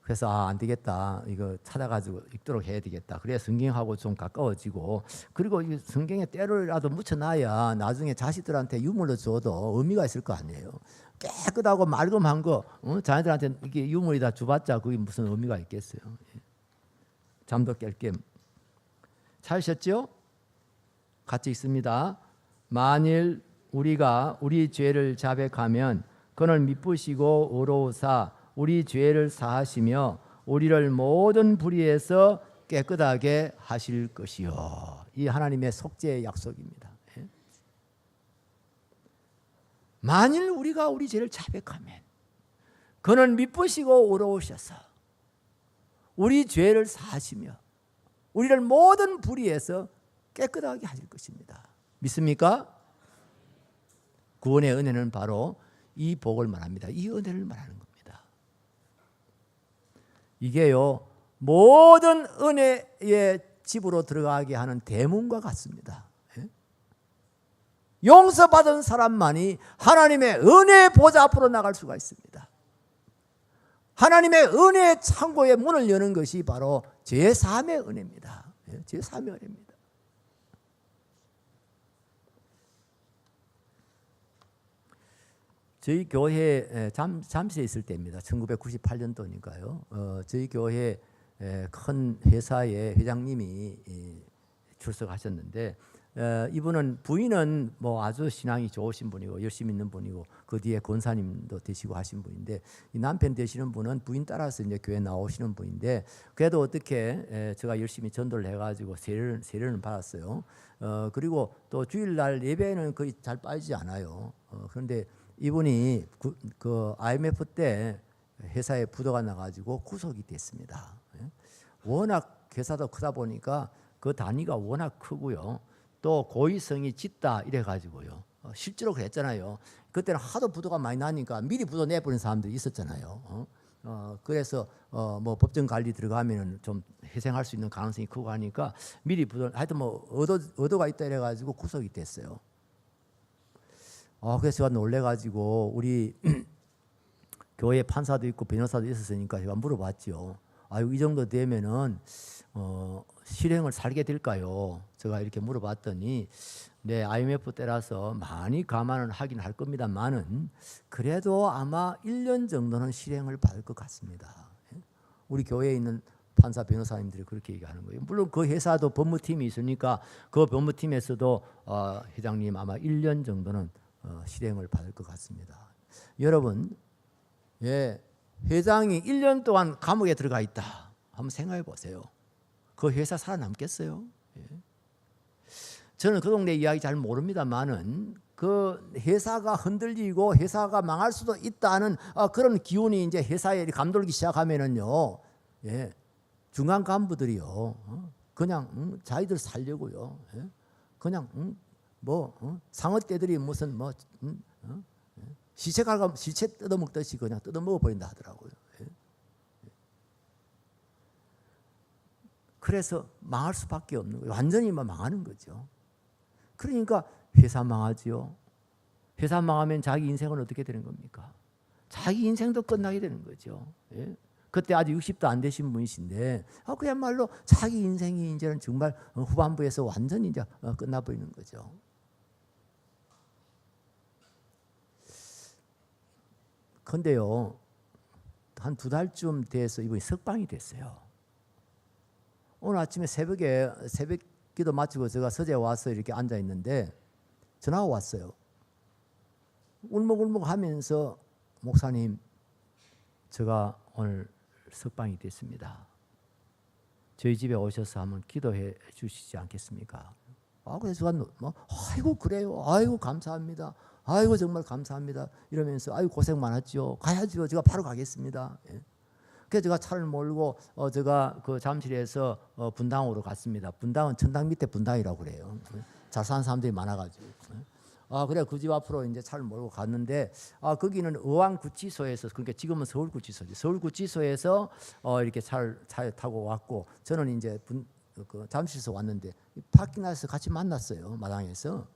그래서 안 되겠다, 이거 찾아가지고 읽도록 해야 되겠다. 그래야 성경하고 좀 가까워지고, 그리고 이 성경에 때를라도 묻혀놔야 나중에 자식들한테 유물로 줘도 의미가 있을 거 아니에요. 깨끗하고 맑음한 거 자녀들한테 이게 유물이다 주봤자 그게 무슨 의미가 있겠어요. 잠도 깰 겸. 찾으셨죠? 같이 있습니다. 만일 우리가 우리 죄를 자백하면 그는 미쁘시고 의로우사 우리 죄를 사하시며 우리를 모든 불의에서 깨끗하게 하실 것이요. 이 하나님의 속죄의 약속입니다. 만일 우리가 우리 죄를 자백하면 그는 미쁘시고 의로우셔서 우리 죄를 사하시며 우리를 모든 불의에서 깨끗하게 하실 것입니다. 믿습니까? 구원의 은혜는 바로 이 복을 말합니다. 이 은혜를 말하는 겁니다. 이게요, 모든 은혜의 집으로 들어가게 하는 대문과 같습니다. 용서받은 사람만이 하나님의 은혜의 보좌 앞으로 나갈 수가 있습니다. 하나님의 은혜의 창고의 문을 여는 것이 바로 죄사함의 은혜입니다. 죄사함의 은혜입니다. 저희 교회 잠시에 있을 때입니다. 1998년도니까요. 저희 교회 큰 회사의 회장님이 출석하셨는데 이분은 부인은 뭐 아주 신앙이 좋으신 분이고 열심히 있는 분이고 그 뒤에 권사님도 되시고 하신 분인데 이 남편 되시는 분은 부인 따라서 이제 교회 나오시는 분인데 그래도 어떻게 제가 열심히 전도를 해가지고 세례를 받았어요. 그리고 또 주일날 예배는 거의 잘 빠지지 않아요. 그런데 이분이 그 IMF 때 회사에 부도가 나가지고 구속이 됐습니다. 워낙 회사도 크다 보니까 그 단위가 워낙 크고요. 또 고의성이 짙다 이래가지고요. 실제로 그랬잖아요. 그때는 하도 부도가 많이 나니까 미리 부도 내버린 사람들이 있었잖아요. 그래서 뭐 법정 관리 들어가면은 좀 희생할 수 있는 가능성이 크고 하니까 미리 부도 하여튼 뭐 의도가 있다 이래가지고 구속이 됐어요. 그래서 제가 놀래가지고 우리 교회 판사도 있고 변호사도 있었으니까 제가 물어봤죠. 이 정도 되면은 실행을 살게 될까요? 제가 이렇게 물어봤더니 네, IMF 때라서 많이 감안을 하긴 할 겁니다만은 그래도 아마 1년 정도는 실행을 받을 것 같습니다. 우리 교회에 있는 판사 변호사님들이 그렇게 얘기하는 거예요. 물론 그 회사도 법무팀이 있으니까 그 법무팀에서도 회장님 아마 1년 정도는 실행을 받을 것 같습니다. 여러분, 회장이 1년 동안 감옥에 들어가 있다. 한번 생각해 보세요. 그 회사 살아남겠어요? 저는 그 동네 이야기 잘 모릅니다만은 그 회사가 흔들리고 회사가 망할 수도 있다는 그런 기운이 이제 회사에 감돌기 시작하면은요, 중간 간부들이요, 그냥 자기들 살려고요, 그냥 상어떼들이 무슨 시체 뜯어먹듯이 그냥 뜯어먹어 버린다 하더라고요. 그래서 망할 수밖에 없는 거예요. 완전히 망하는 거죠. 그러니까 회사 망하지요. 회사 망하면 자기 인생은 어떻게 되는 겁니까? 자기 인생도 끝나게 되는 거죠. 그때 아직 60도 안 되신 분이신데 그야말로 자기 인생이 이제는 정말 후반부에서 완전히 이제 끝나버리는 거죠. 근데요, 한 2달쯤 돼서 이분이 석방이 됐어요. 오늘 아침에 새벽 기도 마치고 제가 서재에 와서 이렇게 앉아 있는데 전화가 왔어요. 울먹울먹 하면서 목사님, 제가 오늘 석방이 됐습니다. 저희 집에 오셔서 한번 기도해 주시지 않겠습니까? 그래서 제가 아이고 그래요. 아이고 감사합니다. 아이고 정말 감사합니다. 이러면서 아이고 고생 많았죠. 가야죠. 제가 바로 가겠습니다. 그래서 제가 차를 몰고 제가 그 잠실에서 분당으로 갔습니다. 분당은 천당 밑에 분당이라고 그래요. 잘 사는 사람들이 많아가지고. 그래 그 집 앞으로 이제 차를 몰고 갔는데 거기는 의왕구치소에서, 그러니까 지금은 서울구치소지. 서울구치소에서 이렇게 차에 타고 왔고 저는 이제 그 잠실에서 왔는데 파킹에서 같이 만났어요. 마당에서.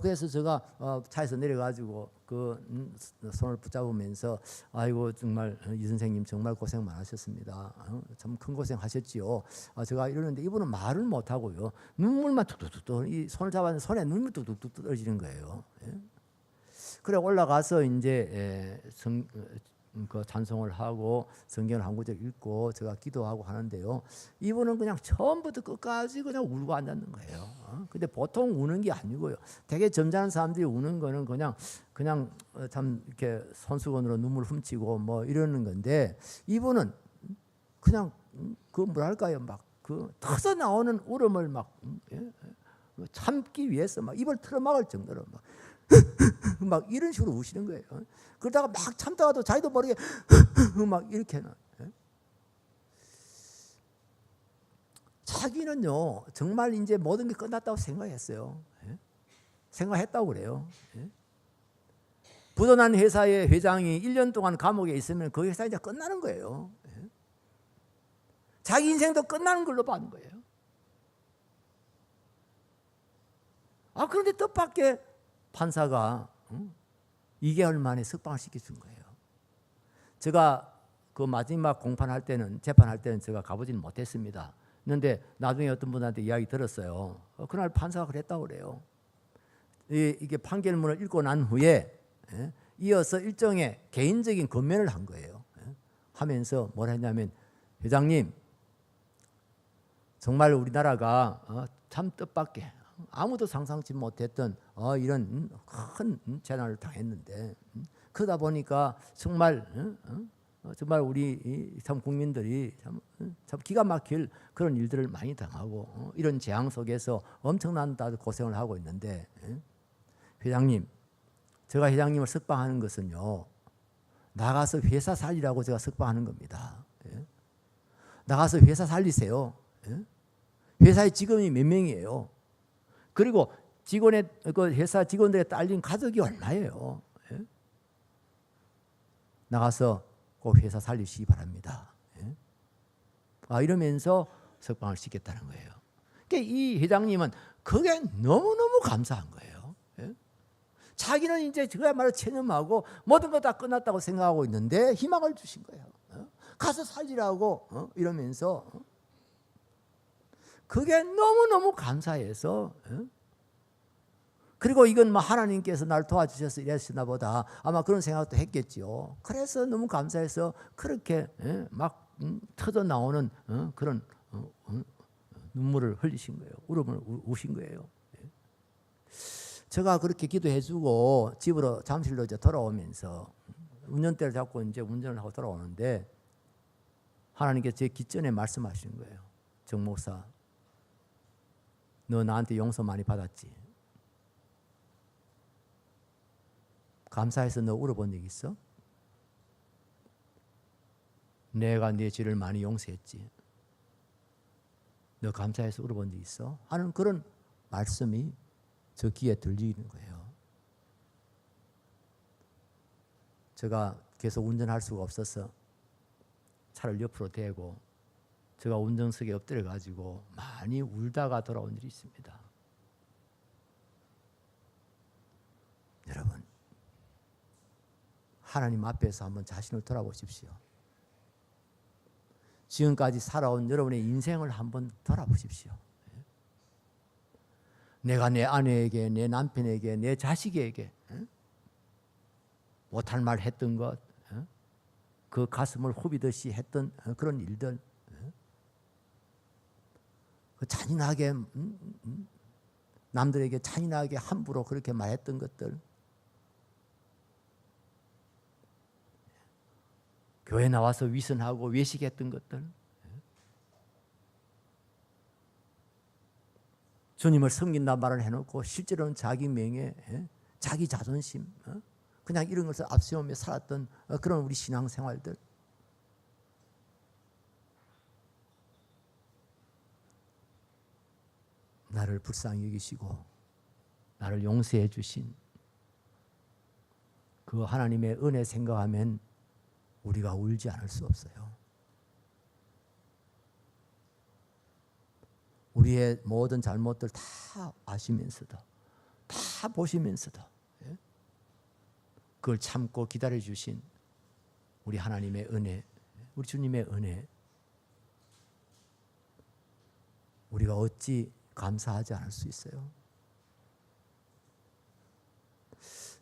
그래서 제가 차에서 내려가지고 그 손을 붙잡으면서 아이고 정말 이 선생님 정말 고생 많으셨습니다. 참 큰 고생 하셨지요. 제가 이러는데 이분은 말을 못 하고요. 눈물만 뚝뚝뚝, 이 손을 잡았는데 손에 눈물이 뚝뚝뚝 떨어지는 거예요. 그래 올라가서 이제 그 찬송을 하고 성경을 한 구절 읽고 제가 기도하고 하는데요. 이분은 그냥 처음부터 끝까지 그냥 울고 앉았는 거예요. 근데 보통 우는 게 아니고요. 되게 점잖은 사람들이 우는 거는 그냥 참 이렇게 손수건으로 눈물 훔치고 뭐 이러는 건데 이분은 그냥 그 뭐랄까요, 막 그 터져 나오는 울음을 막 참기 위해서 막 입을 틀어막을 정도로 막 이런 식으로 우시는 거예요. 그러다가 막 참다가도 자기도 모르게 막 이렇게 자기는요 정말 이제 모든 게 끝났다고 생각했어요. 생각했다고 그래요. 부도난 회사의 회장이 1년 동안 감옥에 있으면 그 회사 이제 끝나는 거예요. 자기 인생도 끝나는 걸로 봐는 거예요. 그런데 뜻밖의 판사가 2개월 만에 석방을 시켜준 거예요. 제가 그 마지막 공판할 때는, 재판할 때는 제가 가보지는 못했습니다. 그런데 나중에 어떤 분한테 이야기 들었어요. 그날 판사가 그랬다고 그래요. 이게 판결문을 읽고 난 후에 이어서 일종의 개인적인 권면을 한 거예요. 하면서 뭘 했냐면, 회장님 정말 우리나라가 참 뜻밖의 아무도 상상치 못했던 이런 큰 재난을 당했는데 그러다 보니까 정말 정말 우리 참 국민들이 참 기가 막힐 그런 일들을 많이 당하고 이런 재앙 속에서 엄청난 고생을 하고 있는데 회장님, 제가 회장님을 석방하는 것은요, 나가서 회사 살리라고 제가 석방하는 겁니다. 나가서 회사 살리세요. 회사의 직원이 몇 명이에요? 그리고 직원의 그 회사 직원들에 딸린 가족이 얼마예요? 나가서 꼭 회사 살리시기 바랍니다. 이러면서 석방을 시켰다는 거예요. 그러니까 이 회장님은 그게 너무너무 감사한 거예요. 자기는 이제 그야말로 체념하고 모든 거 다 끝났다고 생각하고 있는데 희망을 주신 거예요. 가서 살리라고 이러면서 그게 너무너무 감사해서 그리고 이건 뭐 하나님께서 날 도와주셔서 이랬으나 보다 아마 그런 생각도 했겠죠. 그래서 너무 감사해서 그렇게 막 터져 나오는 그런 눈물을 흘리신 거예요. 울음을 우신 거예요. 제가 그렇게 기도해주고 집으로 잠실로 이제 돌아오면서 운전대를 잡고 이제 운전을 하고 돌아오는데 하나님께서 제 기전에 말씀하시는 거예요. 정 목사, 너 나한테 용서 많이 받았지? 감사해서 너 울어본 적 있어? 내가 네 죄를 많이 용서했지. 너 감사해서 울어본 적 있어? 하는 그런 말씀이 저 귀에 들리는 거예요. 제가 계속 운전할 수가 없어서 차를 옆으로 대고 제가 운전석에 엎드려 가지고 많이 울다가 돌아온 일이 있습니다. 여러분, 하나님 앞에서 한번 자신을 돌아보십시오. 지금까지 살아온 여러분의 인생을 한번 돌아보십시오. 내가 내 아내에게, 내 남편에게, 내 자식에게 못할 말 했던 것, 그 가슴을 후비듯이 했던 그런 일들, 잔인하게 남들에게 잔인하게 함부로 그렇게 말했던 것들, 교회 나와서 위선하고 외식했던 것들, 주님을 섬긴다 말을 해놓고 실제로는 자기 명예, 자기 자존심, 그냥 이런 것을 앞세우며 살았던 그런 우리 신앙생활들, 나를 불쌍히 여기시고 나를 용서해 주신 그 하나님의 은혜 생각하면 우리가 울지 않을 수 없어요. 우리의 모든 잘못들 다 아시면서도, 다 보시면서도 그걸 참고 기다려 주신 우리 하나님의 은혜, 우리 주님의 은혜, 우리가 어찌 감사하지 않을 수 있어요?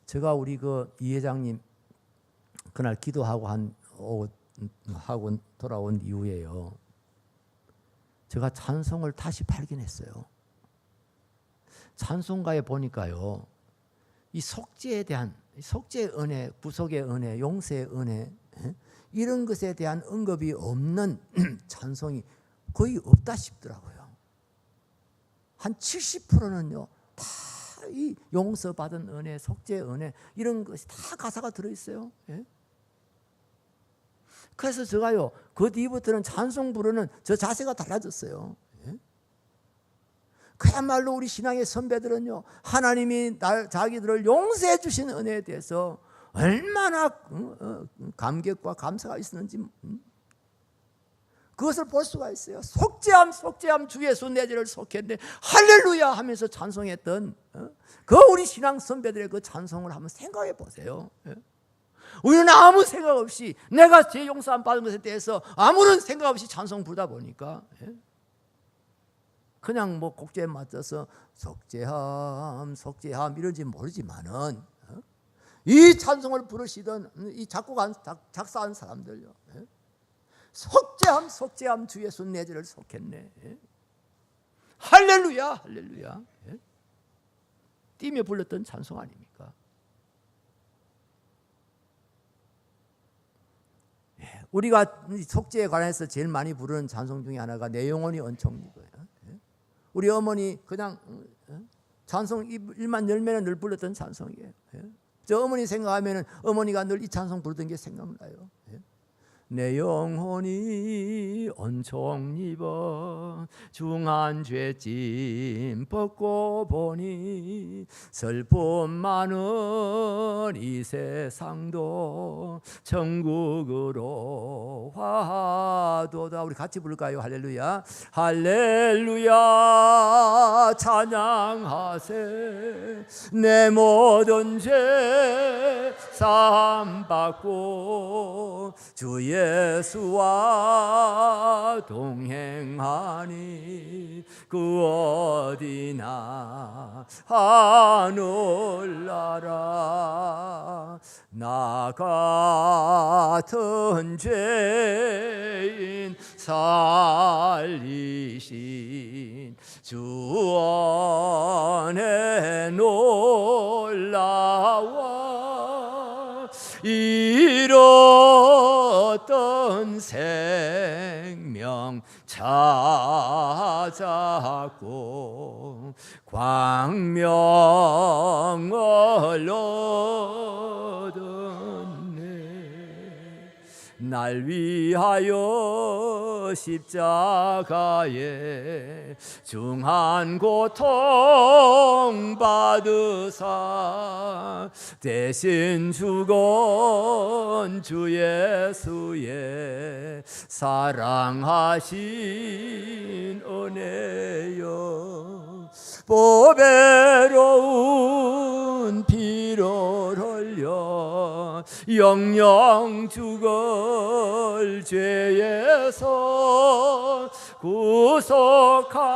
제가 우리 그 이 회장님 그날 기도하고 하고 돌아온 이후에요, 제가 찬송을 다시 발견했어요. 찬송가에 보니까요, 이 속죄에 대한, 속죄의 은혜, 구속의 은혜, 용서의 은혜, 이런 것에 대한 언급이 없는 찬송이 거의 없다 싶더라고요. 한 70%는요 다 이 용서받은 은혜, 속죄의 은혜, 이런 것이 다 가사가 들어있어요. 그래서 제가요 그 뒤부터는 찬송 부르는 저 자세가 달라졌어요. 그야말로 우리 신앙의 선배들은요, 하나님이 자기들을 용서해 주신 은혜에 대해서 얼마나 감격과 감사가 있었는지 그것을 볼 수가 있어요. 속죄함 주 예수 내 죄를 속했네 할렐루야 하면서 찬송했던 그 우리 신앙 선배들의 그 찬송을 한번 생각해 보세요. 우리는 아무 생각 없이 내가 죄 용서함 받은 것에 대해서 아무런 생각 없이 찬송 부르다 보니까 그냥 뭐 곡제에 맞춰서 속죄함 이런지 모르지만은 이 찬송을 부르시던 이 작사한 사람들요, 속죄함 주 예수 내 죄를 속했네 할렐루야, 할렐루야. 예? 뛰며 불렀던 찬송 아닙니까? 예. 우리가 속죄에 관해서 제일 많이 부르는 찬송 중에 하나가 내 영혼이 은총이고요. 예? 우리 어머니 그냥 찬송 입만 열면 늘 불렀던 찬송이에요. 예? 저 어머니 생각하면 어머니가 늘 이 찬송 부르던 게 생각나요. 예? 내 영혼이 은총 입어 중한 죄짐 벗고 보니 슬픔 많은 이 세상도 천국으로 화도다. 우리 같이 부를까요? 할렐루야, 할렐루야 찬양하세. 내 모든 죄 사함 받고 주 예수와 동행하니 그 어디나 하늘나라. 나 같은 죄인 살리신 주 은혜 놀라워 잃었던 생명 찾았고 광명을 얻었네. 날 위하여 십자가에 중한 고통 받으사 대신 죽은 주 예수의 사랑하신 은혜여. 보배로운 피를 흘려 영영 죽을 죄에서 구속함을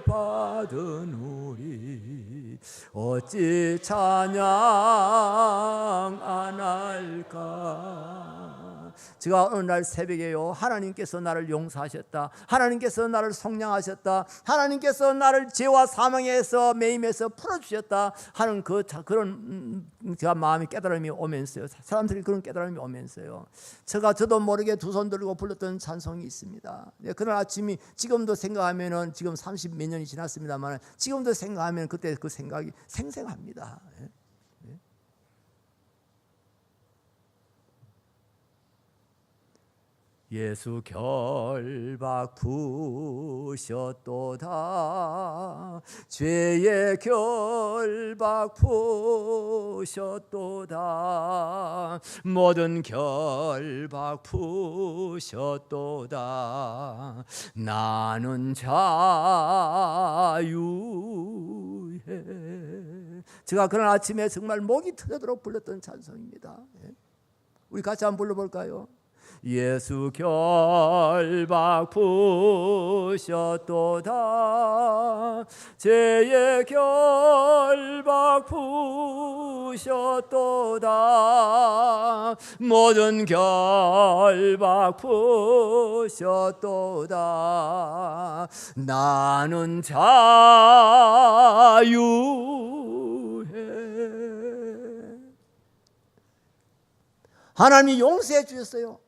받은 우리 어찌 찬양 안 할까. 제가 어느 날 새벽에요, 하나님께서 나를 용서하셨다, 하나님께서 나를 속량하셨다, 하나님께서 나를 죄와 사망에서 매임에서 풀어주셨다 하는 그런 제가 마음의 깨달음이 오면서요, 사람들이 그런 깨달음이 오면서요, 저도 모르게 두 손 들고 불렀던 찬송이 있습니다. 그날 아침이 지금도 생각하면은, 지금 30 몇 년이 지났습니다만 지금도 생각하면 그때 그 생각이 생생합니다. 예수 결박 푸셨도다, 죄의 결박 푸셨도다, 모든 결박 푸셨도다, 나는 자유해. 제가 그날 아침에 정말 목이 터져도록 불렀던 찬송입니다. 우리 같이 한번 불러볼까요? 예수 결박 푸셨도다, 죄의 결박 푸셨도다, 모든 결박 푸셨도다, 나는 자유해. 하나님이 용서해 주셨어요.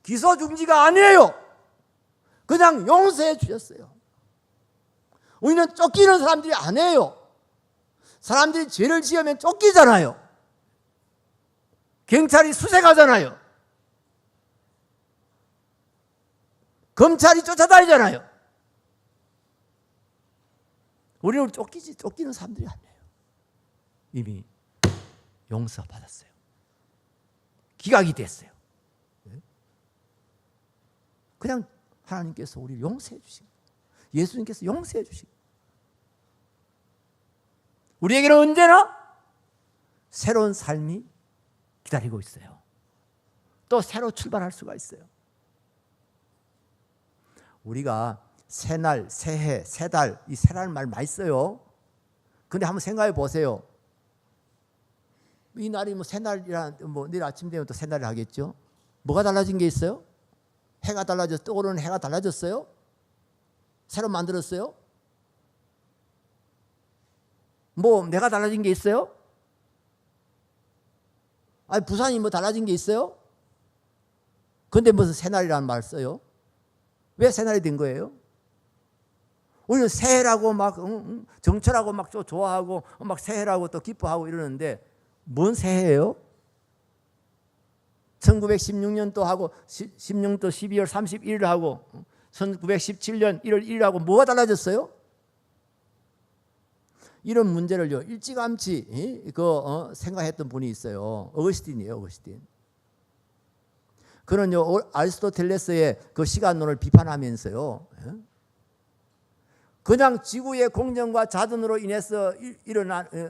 기소중지가 아니에요. 그냥 용서해 주셨어요. 우리는 쫓기는 사람들이 아니에요. 사람들이 죄를 지으면 쫓기잖아요. 경찰이 수색하잖아요. 검찰이 쫓아다니잖아요. 우리는 쫓기는 사람들이 아니에요. 이미 용서받았어요. 기각이 됐어요. 그냥 하나님께서 우리를 용서해 주신, 예수님께서 용서해 주신, 우리에게는 언제나 새로운 삶이 기다리고 있어요. 또 새로 출발할 수가 있어요. 우리가 새날, 새해, 새달, 이 새라는 말 많이 써요. 근데 한번 생각해 보세요. 이 날이 뭐 새날이란, 내일 아침 되면 또 새날을 하겠죠. 뭐가 달라진 게 있어요? 해가 달라졌어요? 떠오르는 해가 달라졌어요? 새로 만들었어요? 뭐 내가 달라진 게 있어요? 아니 부산이 뭐 달라진 게 있어요? 근데 무슨 새날이라는 말 써요? 왜 새날이 된 거예요? 우리는 새해라고 막 정철하고 막 좋아하고 막 새해라고 또 기뻐하고 이러는데 뭔 새해예요? 1916년도 하고 16도 12월 31일 하고 1917년 1월 1일 하고 뭐가 달라졌어요? 이런 문제를요 일찌감치 생각했던 분이 있어요. 어거스틴이에요. 어거스틴. 그는요 아리스토텔레스의 그 시간론을 비판하면서요 그냥 지구의 공전과 자전으로 인해서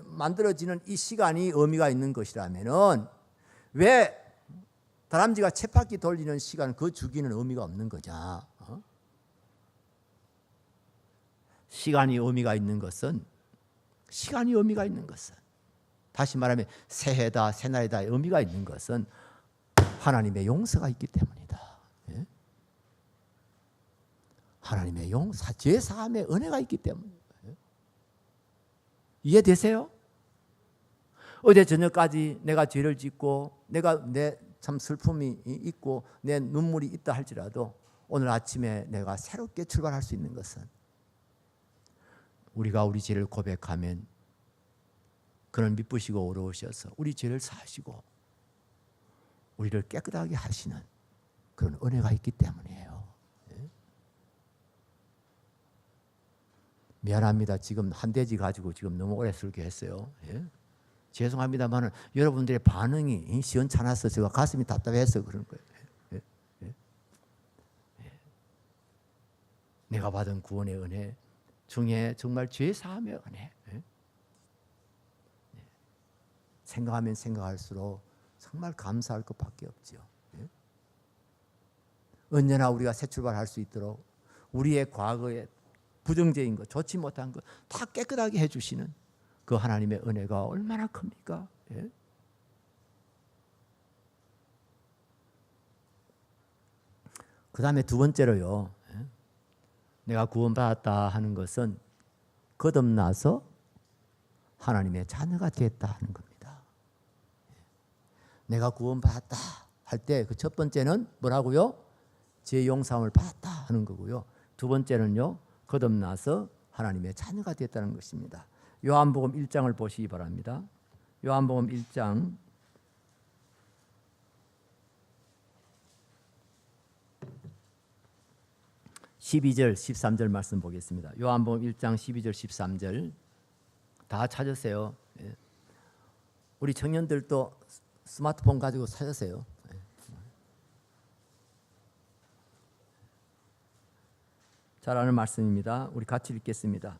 만들어지는 이 시간이 의미가 있는 것이라면은 왜 다람쥐가 쳇바퀴 돌리는 시간 그 주기는 의미가 없는 거냐? 시간이 의미가 있는 것은 다시 말하면 새해다 새날이다 의미가 있는 것은 하나님의 용서가 있기 때문이다. 예? 하나님의 죄 사함의 은혜가 있기 때문이에요. 이해되세요? 어제 저녁까지 내가 죄를 짓고 내가 내 참 슬픔이 있고 내 눈물이 있다 할지라도 오늘 아침에 내가 새롭게 출발할 수 있는 것은 우리가 우리 죄를 고백하면 그는 미쁘시고 어려우셔서 우리 죄를 사하시고 우리를 깨끗하게 하시는 그런 은혜가 있기 때문이에요. 미안합니다. 지금 한 대지 가지고 지금 너무 오래 설교했어요. 죄송합니다만 여러분들의 반응이 시원찮아서 제가 가슴이 답답해서 그런 거예요. 내가 받은 구원의 은혜 중에 정말 죄 사함의 은혜 생각하면 생각할수록 정말 감사할 것밖에 없죠. 언제나 우리가 새 출발할 수 있도록 우리의 과거에 부정적인 것, 좋지 못한 것 다 깨끗하게 해주시는 그 하나님의 은혜가 얼마나 큽니까? 그 다음에 두 번째로요. 내가 구원받았다 하는 것은 거듭나서 하나님의 자녀가 됐다 하는 겁니다. 내가 구원받았다 할 때 그 첫 번째는 뭐라고요? 제 용서함을 받았다 하는 거고요. 두 번째는요. 거듭나서 하나님의 자녀가 됐다는 것입니다. 요한복음 1장을 보시기 바랍니다. 요한복음 1장 12절 13절 말씀 보겠습니다. 요한복음 1장 12절 13절 다 찾으세요. 우리 청년들도 스마트폰 가지고 찾으세요. 잘 아는 말씀입니다. 우리 같이 읽겠습니다.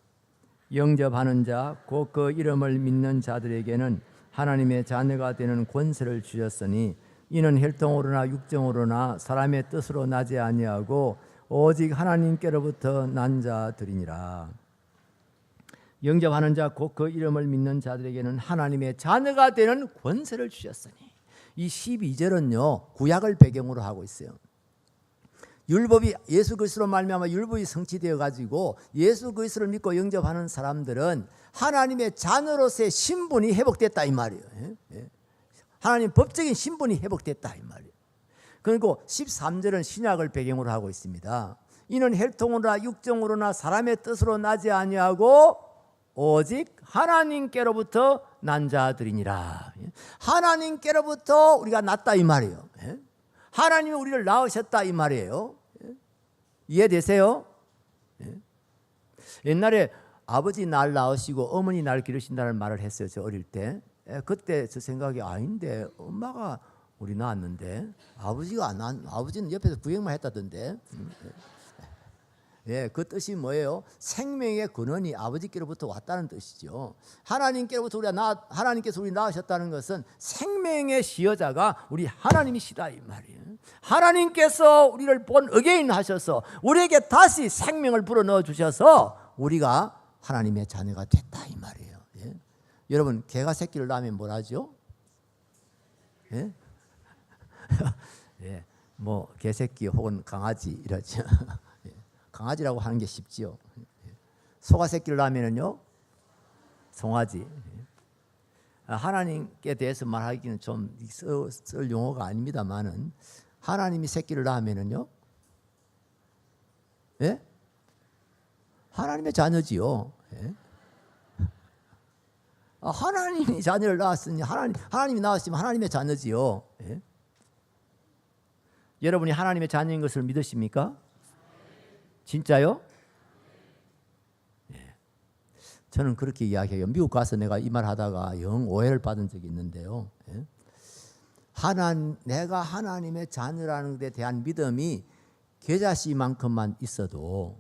영접하는 자, 곧 그 이름을 믿는 자들에게는 하나님의 자녀가 되는 권세를 주셨으니 이는 혈통으로나 육정으로나 사람의 뜻으로 나지 아니하고 오직 하나님께로부터 난 자들이니라. 영접하는 자, 곧 그 이름을 믿는 자들에게는 하나님의 자녀가 되는 권세를 주셨으니 이 12절은요 구약을 배경으로 하고 있어요. 율법이 예수 그리스도로 말미암아 율법이 성취되어 가지고 예수 그리스도를 믿고 영접하는 사람들은 하나님의 자녀로서의 신분이 회복됐다 이 말이에요. 하나님 법적인 신분이 회복됐다 이 말이에요. 그리고 13절은 신약을 배경으로 하고 있습니다. 이는 혈통으로나 육정으로나 사람의 뜻으로 나지 아니하고 오직 하나님께로부터 난 자들이니라. 하나님께로부터 우리가 났다 이 말이에요. 하나님이 우리를 낳으셨다 이 말이에요. 이해되세요? 옛날에 아버지 날 낳으시고 어머니 날 기르신다는 말을 했어요. 저 어릴 때. 그때 저 생각이 아닌데 엄마가 우리 낳았는데 아버지는 옆에서 구경만 했다던데. 그 뜻이 뭐예요? 생명의 근원이 아버지께로부터 왔다는 뜻이죠. 하나님께로부터 하나님께서 우리 낳으셨다는 것은 생명의 시여자가 우리 하나님이시다 이 말이에요. 하나님께서 우리를 본 어게인 하셔서 우리에게 다시 생명을 불어넣어 주셔서 우리가 하나님의 자녀가 됐다 이 말이에요. 여러분 개가 새끼를 낳으면 뭘 하죠? 뭐 개새끼 혹은 강아지 이러죠. 강아지라고 하는 게 쉽지요. 소가 새끼를 낳으면요 송아지. 하나님께 대해서 말하기는 좀 쓸 용어가 아닙니다만은 하나님이 새끼를 낳으면요, 예? 하나님의 자녀지요. 예? 하나님이 자녀를 낳았으니 하나님이 낳았으면 하나님의 자녀지요. 예? 여러분이 하나님의 자녀인 것을 믿으십니까? 진짜요? 예. 저는 그렇게 이야기해요. 미국 가서 내가 이 말 하다가 영 오해를 받은 적이 있는데요. 예? 내가 하나님의 자녀라는 데 대한 믿음이 겨자씨만큼만 있어도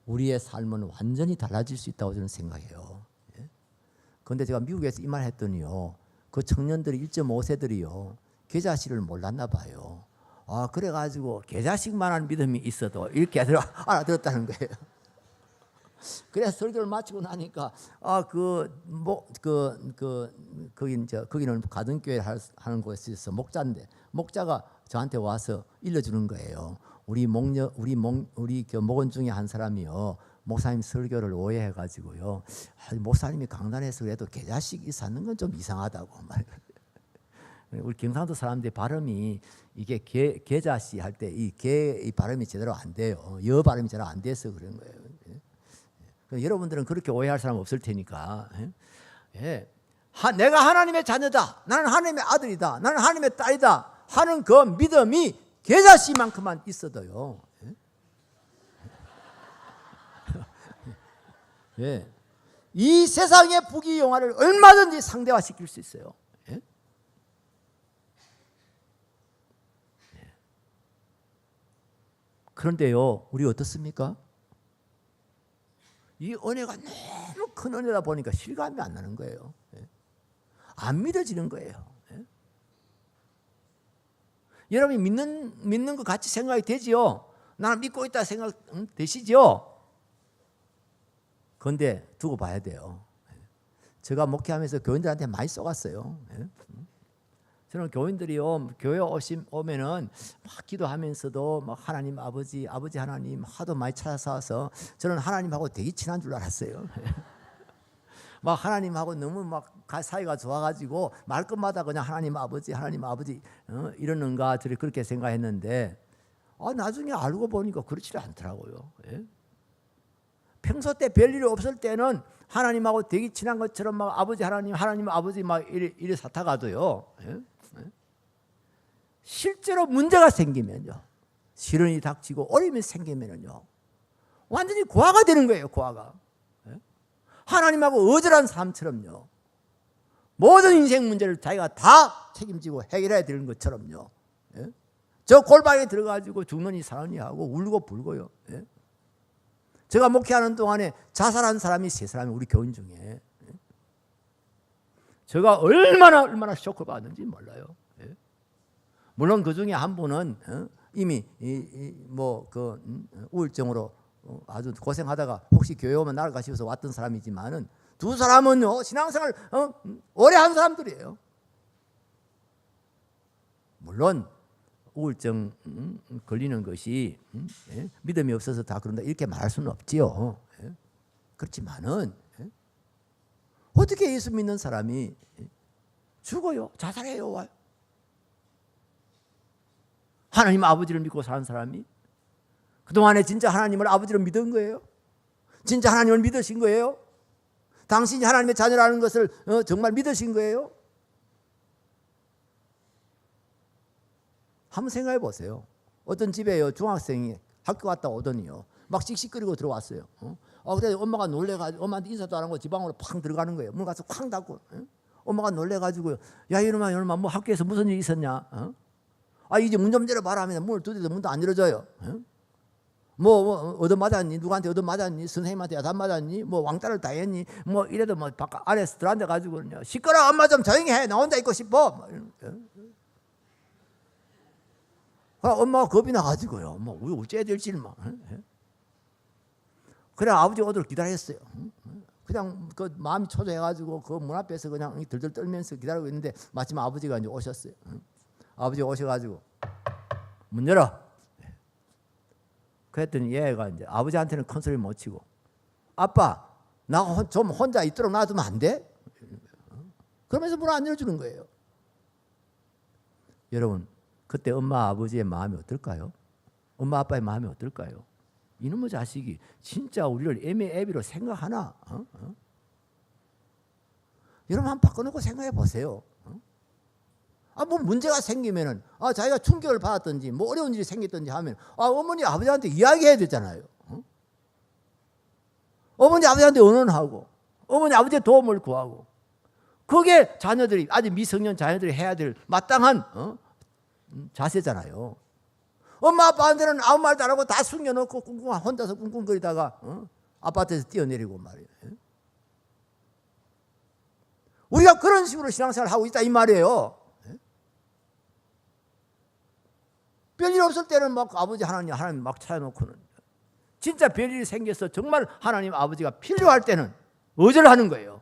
우리의 삶은 완전히 달라질 수 있다고 저는 생각해요. 그런데 제가 미국에서 이 말 했더니요, 그 청년들이 1.5세들이요 겨자씨를 몰랐나 봐요. 그래가지고 겨자씨만한 믿음이 있어도 이렇게 알아들었다는 거예요. 그래서 설교를 마치고 나니까 거기는 가든교회를 하는 곳에서 목자인데 목자가 저한테 와서 일러주는 거예요. 우리 목원 중에 한 사람이요 목사님 설교를 오해해가지고요, 목사님이 강단에서 그래도 겨자씨 있는 건 좀 이상하다고 말해요. 우리 경상도 사람들의 발음이 이게 겨자씨 할 때 이 발음이 제대로 안 돼요. 여 발음이 제대로 안 돼서 그런 거예요. 여러분들은 그렇게 오해할 사람 없을 테니까. 예. 내가 하나님의 자녀다, 나는 하나님의 아들이다, 나는 하나님의 딸이다 하는 그 믿음이 겨자씨만큼만 있어도요, 예. 이 세상의 부귀영화를 얼마든지 상대화시킬 수 있어요. 예? 그런데요, 우리 어떻습니까? 이 은혜가 너무 큰 은혜다 보니까 실감이 안 나는 거예요. 안 믿어지는 거예요. 여러분이 믿는 것 같이 생각이 되지요? 나는 믿고 있다 생각 되시죠? 그런데 두고 봐야 돼요. 제가 목회하면서 교인들한테 많이 쏘갔어요. 저는 교인들이요, 교회 오면은 막 기도하면서도 막 하나님 아버지 하나님 하도 많이 찾아서 저는 하나님하고 되게 친한 줄 알았어요. 막 하나님하고 너무 막 사이가 좋아가지고 말끝마다 그냥 하나님 아버지 이러는가 저를 그렇게 생각했는데 나중에 알고 보니까 그렇지 않더라고요. 평소 때 별일이 없을 때는 하나님하고 되게 친한 것처럼 막 아버지 하나님 아버지 막 이래 사타가도요, 실제로 문제가 생기면요, 시련이 닥치고 어려움이 생기면요 완전히 고아가 되는 거예요. 고아가 하나님하고 어절한 사람처럼요, 모든 인생 문제를 자기가 다 책임지고 해결해야 되는 것처럼요, 저 골방에 들어가지고 죽느니 사느니 하고 울고 불고요. 제가 목회하는 동안에 자살한 사람이 3사람이 우리 교인 중에, 제가 얼마나 쇼크 받는지 몰라요. 물론 그 중에 한 분은 이미 우울증으로 아주 고생하다가 혹시 교회 오면 나갈까 싶어서 왔던 사람이지만은 2사람은요 신앙생활 오래 한 사람들이에요. 물론 우울증 걸리는 것이 믿음이 없어서 다 그런다 이렇게 말할 수는 없지요. 그렇지만은 어떻게 예수 믿는 사람이 죽어요, 자살해요, 와요? 하나님 아버지를 믿고 사는 사람이 그동안에 진짜 하나님을 아버지로 믿은 거예요? 진짜 하나님을 믿으신 거예요? 당신이 하나님의 자녀라는 것을 정말 믿으신 거예요? 한번 생각해 보세요. 어떤 집에요 중학생이 학교 갔다 오더니요 막 씩씩거리고 들어왔어요. 그래 엄마가 놀래가지고 엄마한테 인사도 안 하고 지방으로 팍 들어가는 거예요. 문 가서 쾅 닫고. 엄마가 놀래가지고 야 이놈아 뭐 학교에서 무슨 일 있었냐? 이제 문 좀 열어봐라 하면 문을 두드려도 문도 안 열어줘요. 뭐 얻어맞았니? 누구한테 얻어맞았니? 선생님한테 야단 맞았니? 뭐 왕따를 다 했니? 뭐 이래도 뭐 바깥 안에서 들어앉아가지고 시끄러워, 엄마 좀 조용히 해, 나 혼자 있고 싶어. 엄마가 겁이 나가지고요 뭐 어째야 될지 막. 그래 아버지 오도록 기다렸어요. 그냥 그 마음이 초조해가지고 그 문 앞에서 그냥 들들 떨면서 기다리고 있는데 마침 아버지가 이제 오셨어요. 아버지 오셔가지고 문 열어. 그랬더니 얘가 이제 아버지한테는 큰 소리 못 치고, 아빠 나 좀 혼자 있도록 놔두면 안 돼? 그러면서 문 안 열어주는 거예요. 여러분, 그때 엄마 아버지의 마음이 어떨까요? 엄마 아빠의 마음이 어떨까요? 이놈의 자식이 진짜 우리를 애미애비로 생각하나? 여러분 한번 바꿔놓고 생각해 보세요. 뭐 문제가 생기면은 자기가 충격을 받았든지 뭐 어려운 일이 생겼든지 하면 어머니 아버지한테 이야기해야 되잖아요. 어머니 아버지한테 의논하고 어머니 아버지의 도움을 구하고, 그게 자녀들이, 아직 미성년 자녀들이 해야 될 마땅한 자세잖아요. 엄마 아빠한테는 아무 말도 안 하고 다 숨겨놓고 혼자서 꿍꿍거리다가 아파트에서 뛰어내리고 말이에요. 우리가 그런 식으로 신앙생활을 하고 있다 이 말이에요. 별일 없을 때는 막 아버지 하나님 막 찾아놓고는, 진짜 별일이 생겨서 정말 하나님 아버지가 필요할 때는 의절하는 거예요.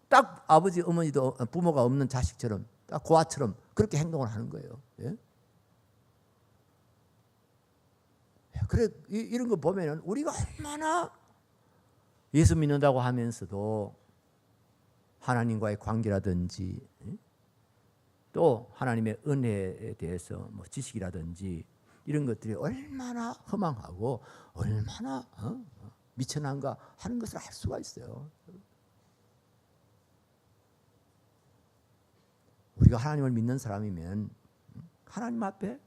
딱 아버지 어머니도 부모가 없는 자식처럼, 딱 고아처럼 그렇게 행동을 하는 거예요. 예? 그래, 이런 거 보면은 우리가 얼마나 예수 믿는다고 하면서도 하나님과의 관계라든지 또 하나님의 은혜에 대해서 뭐 지식이라든지 이런 것들이 얼마나 허망하고 얼마나 미천한가 하는 것을 알 수가 있어요. 우리가 하나님을 믿는 사람이면 하나님 앞에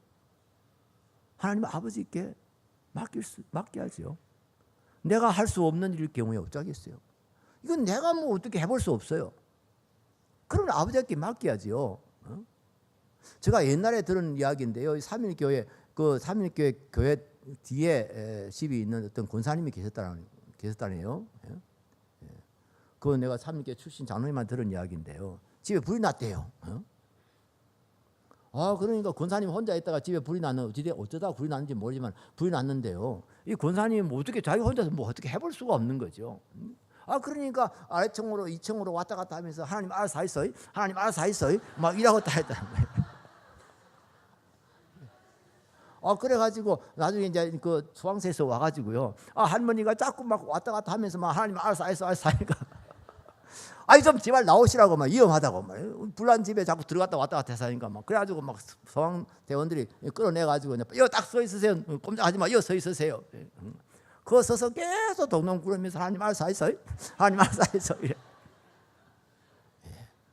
하나님 아버지께 맡겨야죠. 내가 할 수 없는 일일 경우에 어쩌겠어요. 이건 내가 뭐 어떻게 해볼 수 없어요. 그러면 아버지께 맡겨야지요. 제가 옛날에 들은 이야기인데요. 삼일교회 교회 뒤에 집이 있는 어떤 권사님이 계셨다네요. 그건 내가 삼일교회 출신 장로님만 들은 이야기인데요. 집에 불이 났대요. 그러니까 권사님 혼자 있다가 집에 불이 났는데 어쩌다 불이 났는지 모르지만 불이 났는데요. 이 권사님이 뭐 어떻게 자기 혼자서 뭐 어떻게 해볼 수가 없는 거죠. 그러니까 아래층으로 2층으로 왔다 갔다 하면서 하나님 알아서 하이소이, 하나님 알아서 하이소이 막 이라고 다 했다는 거예요. 그래가지고 나중에 이제 그 수강세에서 와가지고요. 할머니가 자꾸 막 왔다 갔다 하면서 막 하나님 알아서 하니까 좀 제발 나오시라고 막 위험하다고 막 불난 집에 자꾸 들어갔다 왔다 갔다 해서 하니까 막 그래가지고 막 소방대원들이 끌어내가지고 이거 딱 서 있으세요. 꼼짝하지 마. 이거 서 있으세요. 그거 서서 계속 동동 구르면서 하나님 알아서 하이소이, 하나님 알아서 하이소이.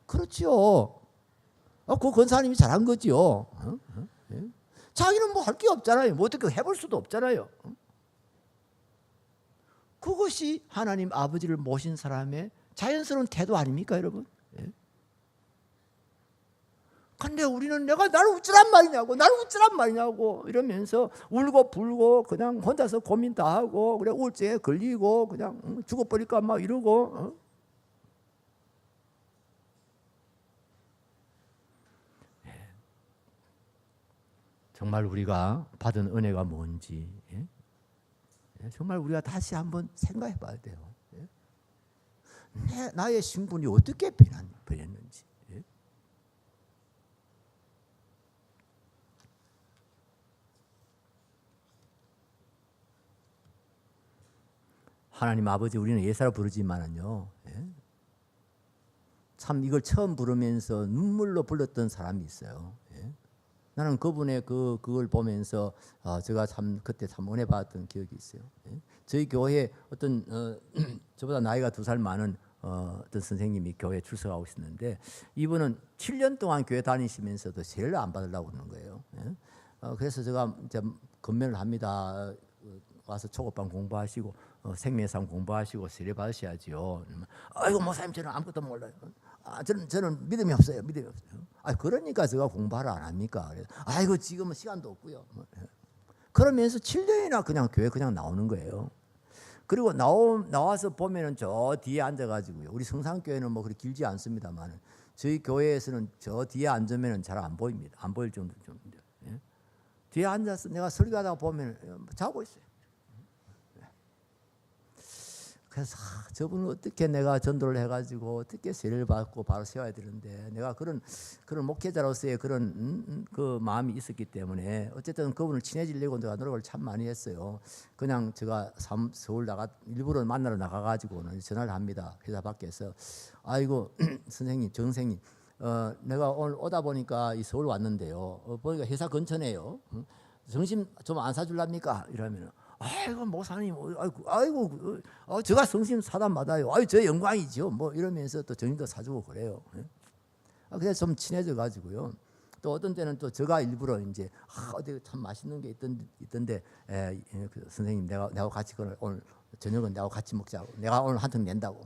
그렇지요. 그 권사님이 잘한 거지요. 자기는 뭐 할 게 없잖아요. 뭐 어떻게 해볼 수도 없잖아요. 그것이 하나님 아버지를 모신 사람의 자연스러운 태도 아닙니까, 여러분? 근데 우리는 나를 어쩌란 말이냐고 이러면서 울고 불고 그냥 혼자서 고민 다 하고 그래 우울증에 걸리고 그냥 죽어버릴까 막 이러고. 정말 우리가 받은 은혜가 뭔지 정말 우리가 다시 한번 생각해 봐야 돼요. 나의 신분이 어떻게 변했는지. 하나님 아버지, 우리는 예사로 부르지만은요, 참 이걸 처음 부르면서 눈물로 불렀던 사람이 있어요. 나는 그분의 그걸 보면서 제가 참 그때 참 은혜 받았던 기억이 있어요. 저희 교회에 어떤 저보다 나이가 2살 많은 어떤 선생님이 교회에 출석하고 있었는데, 이분은 7년 동안 교회 다니시면서도 세례를 안 받으려고 그러는 거예요. 그래서 제가 이제 건면을 합니다. 와서 초급반 공부하시고 생명상 공부하시고 세례 받으셔야지요. 아이고 목사님 저는 아무것도 몰라요. 저는 믿음이 없어요. 그러니까 제가 공부하러 안 합니까? 그래서 아이고 지금은 시간도 없고요. 그러면서 7년이나 그냥 교회 그냥 나오는 거예요. 그리고 나와서 보면은 저 뒤에 앉아가지고요. 우리 성산교회는 뭐 그렇게 길지 않습니다만 저희 교회에서는 저 뒤에 앉으면은 잘 안 보입니다. 안 보일 정도 좀. 뒤에 앉아서 내가 설교하다가 보면 자고 있어요. 그래서 저분을 어떻게 내가 전도를 해가지고 어떻게 세례를 받고 바로 세워야 되는데, 내가 그런 목회자로서의 그런 그 마음이 있었기 때문에 어쨌든 그분을 친해지려고 내가 노력을 참 많이 했어요. 그냥 제가 서울 일부러 만나러 나가가지고는 전화를 합니다. 회사 밖에서. 아이고 선생님, 정 선생님, 내가 오늘 오다 보니까 이 서울 왔는데요. 보니까 회사 근처네요. 점심 좀 안 사줄랍니까? 이러면. 아이고 목사님, 아이고, 제가 성심 사단 받아요. 아이 저 영광이죠. 뭐 이러면서 또 점심도 사주고 그래요. 그래서 좀 친해져 가지고요. 또 어떤 때는 또 제가 일부러 이제 어디 참 맛있는 게 있던데, 그 선생님 내가 같이 오늘 저녁은 내가 같이 먹자고. 내가 오늘 한턱 낸다고.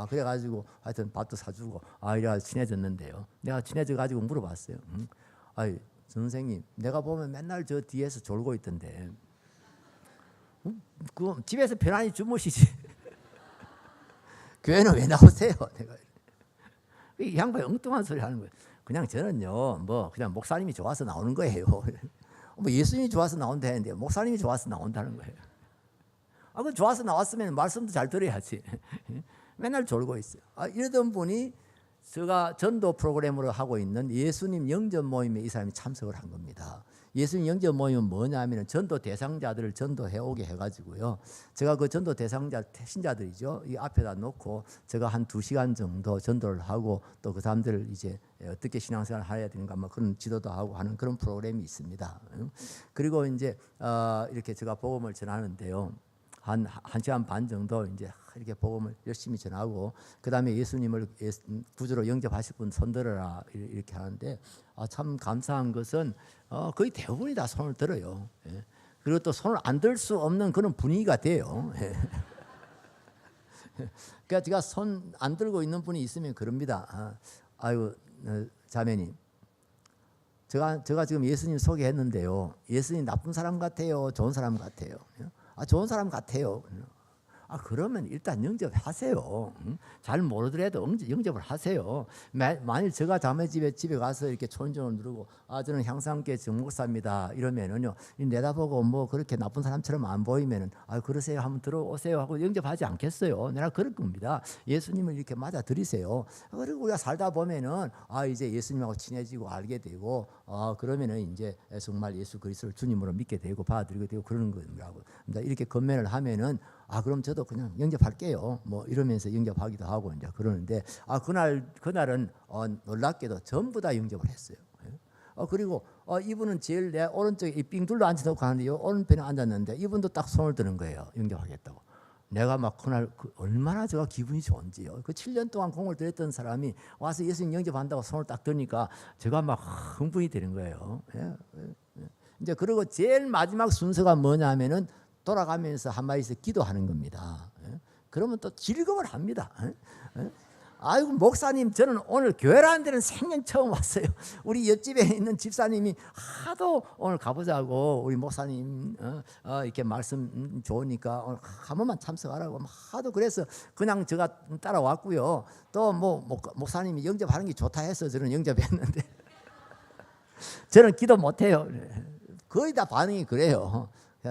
그래가지고 하여튼 밥도 사주고 이래가 친해졌는데요. 내가 친해져 가지고 물어봤어요. 아이 선생님, 내가 보면 맨날 저 뒤에서 졸고 있던데. 그 집에서 편안히 주무시지. 교회는 왜 나오세요? 내가 이 양반이 엉뚱한 소리 하는 거예요. 그냥 저는요, 뭐 그냥 목사님이 좋아서 나오는 거예요. 뭐 예수님이 좋아서 나온다는데 목사님이 좋아서 나온다는 거예요. 그 좋아서 나왔으면 말씀도 잘 들어야지. 맨날 졸고 있어요. 이러던 분이 제가 전도 프로그램으로 하고 있는 예수님 영접 모임에 이 사람이 참석을 한 겁니다. 예수님 영접 모임은 뭐냐면 전도 대상자들을 전도해 오게 해가지고요. 제가 그 전도 대상자 신자들이죠. 이 앞에다 놓고 제가 한 2시간 정도 전도를 하고 또 그 사람들을 이제 어떻게 신앙생활을 해야 되는가 뭐 그런 지도도 하고 하는 그런 프로그램이 있습니다. 그리고 이제 이렇게 제가 복음을 전하는데요. 한 1시간 반 정도 이제 이렇게 복음을 열심히 전하고, 그 다음에 예수님을 구주로 영접하실 분 손들어라 이렇게 하는데, 참 감사한 것은 거의 대부분이 다 손을 들어요. 그리고 또 손을 안 들 수 없는 그런 분위기가 돼요. 그러니까 제가 손 안 들고 있는 분이 있으면 그럽니다. 아이고 자매님, 제가 지금 예수님 소개했는데요. 예수님 나쁜 사람 같아요? 좋은 사람 같아요? 좋은 사람 같아요. 그러면 일단 영접하세요. 잘 모르더라도 영접을 하세요. 만일 제가 자매 집에 가서 이렇게 초인종을 누르고 저는 향상교회 정목사입니다 이러면은요, 내다보고 뭐 그렇게 나쁜 사람처럼 안 보이면은 그러세요, 한번 들어오세요 하고 영접하지 않겠어요. 내가 그럴 겁니다. 예수님을 이렇게 맞아들이세요. 그리고 우리가 살다 보면은 이제 예수님하고 친해지고 알게 되고 그러면은 이제 정말 예수 그리스도를 주님으로 믿게 되고 받아들이게 되고 그러는 거라고. 이렇게 건면을 하면은 그럼 저도 그냥 영접할게요. 뭐 이러면서 영접하기도 하고 이제 그러는데, 그날은 놀랍게도 전부 다 영접을 했어요. 그리고 이분은 제일 내 오른쪽에 이 삥둘러 앉아서 가는데 오른편에 앉았는데 이분도 딱 손을 드는 거예요. 영접하겠다고. 내가 막 그날 얼마나 제가 기분이 좋은지요. 그 7년 동안 공을 들였던 사람이 와서 예수님 영접한다고 손을 딱 드니까 제가 막 흥분이 되는 거예요. 이제 그리고 제일 마지막 순서가 뭐냐면은 돌아가면서 한마디씩 기도하는 겁니다. 그러면 또 즐거움을 합니다. 아이고 목사님, 저는 오늘 교회라는 데는 생전 처음 왔어요. 우리 옆집에 있는 집사님이 하도 오늘 가보자고 우리 목사님 이렇게 말씀 좋으니까 오늘 한 번만 참석하라고 하도 그래서 그냥 제가 따라왔고요. 또 뭐 목사님이 영접하는 게 좋다 해서 저는 영접했는데 저는 기도 못해요. 거의 다 반응이 그래요.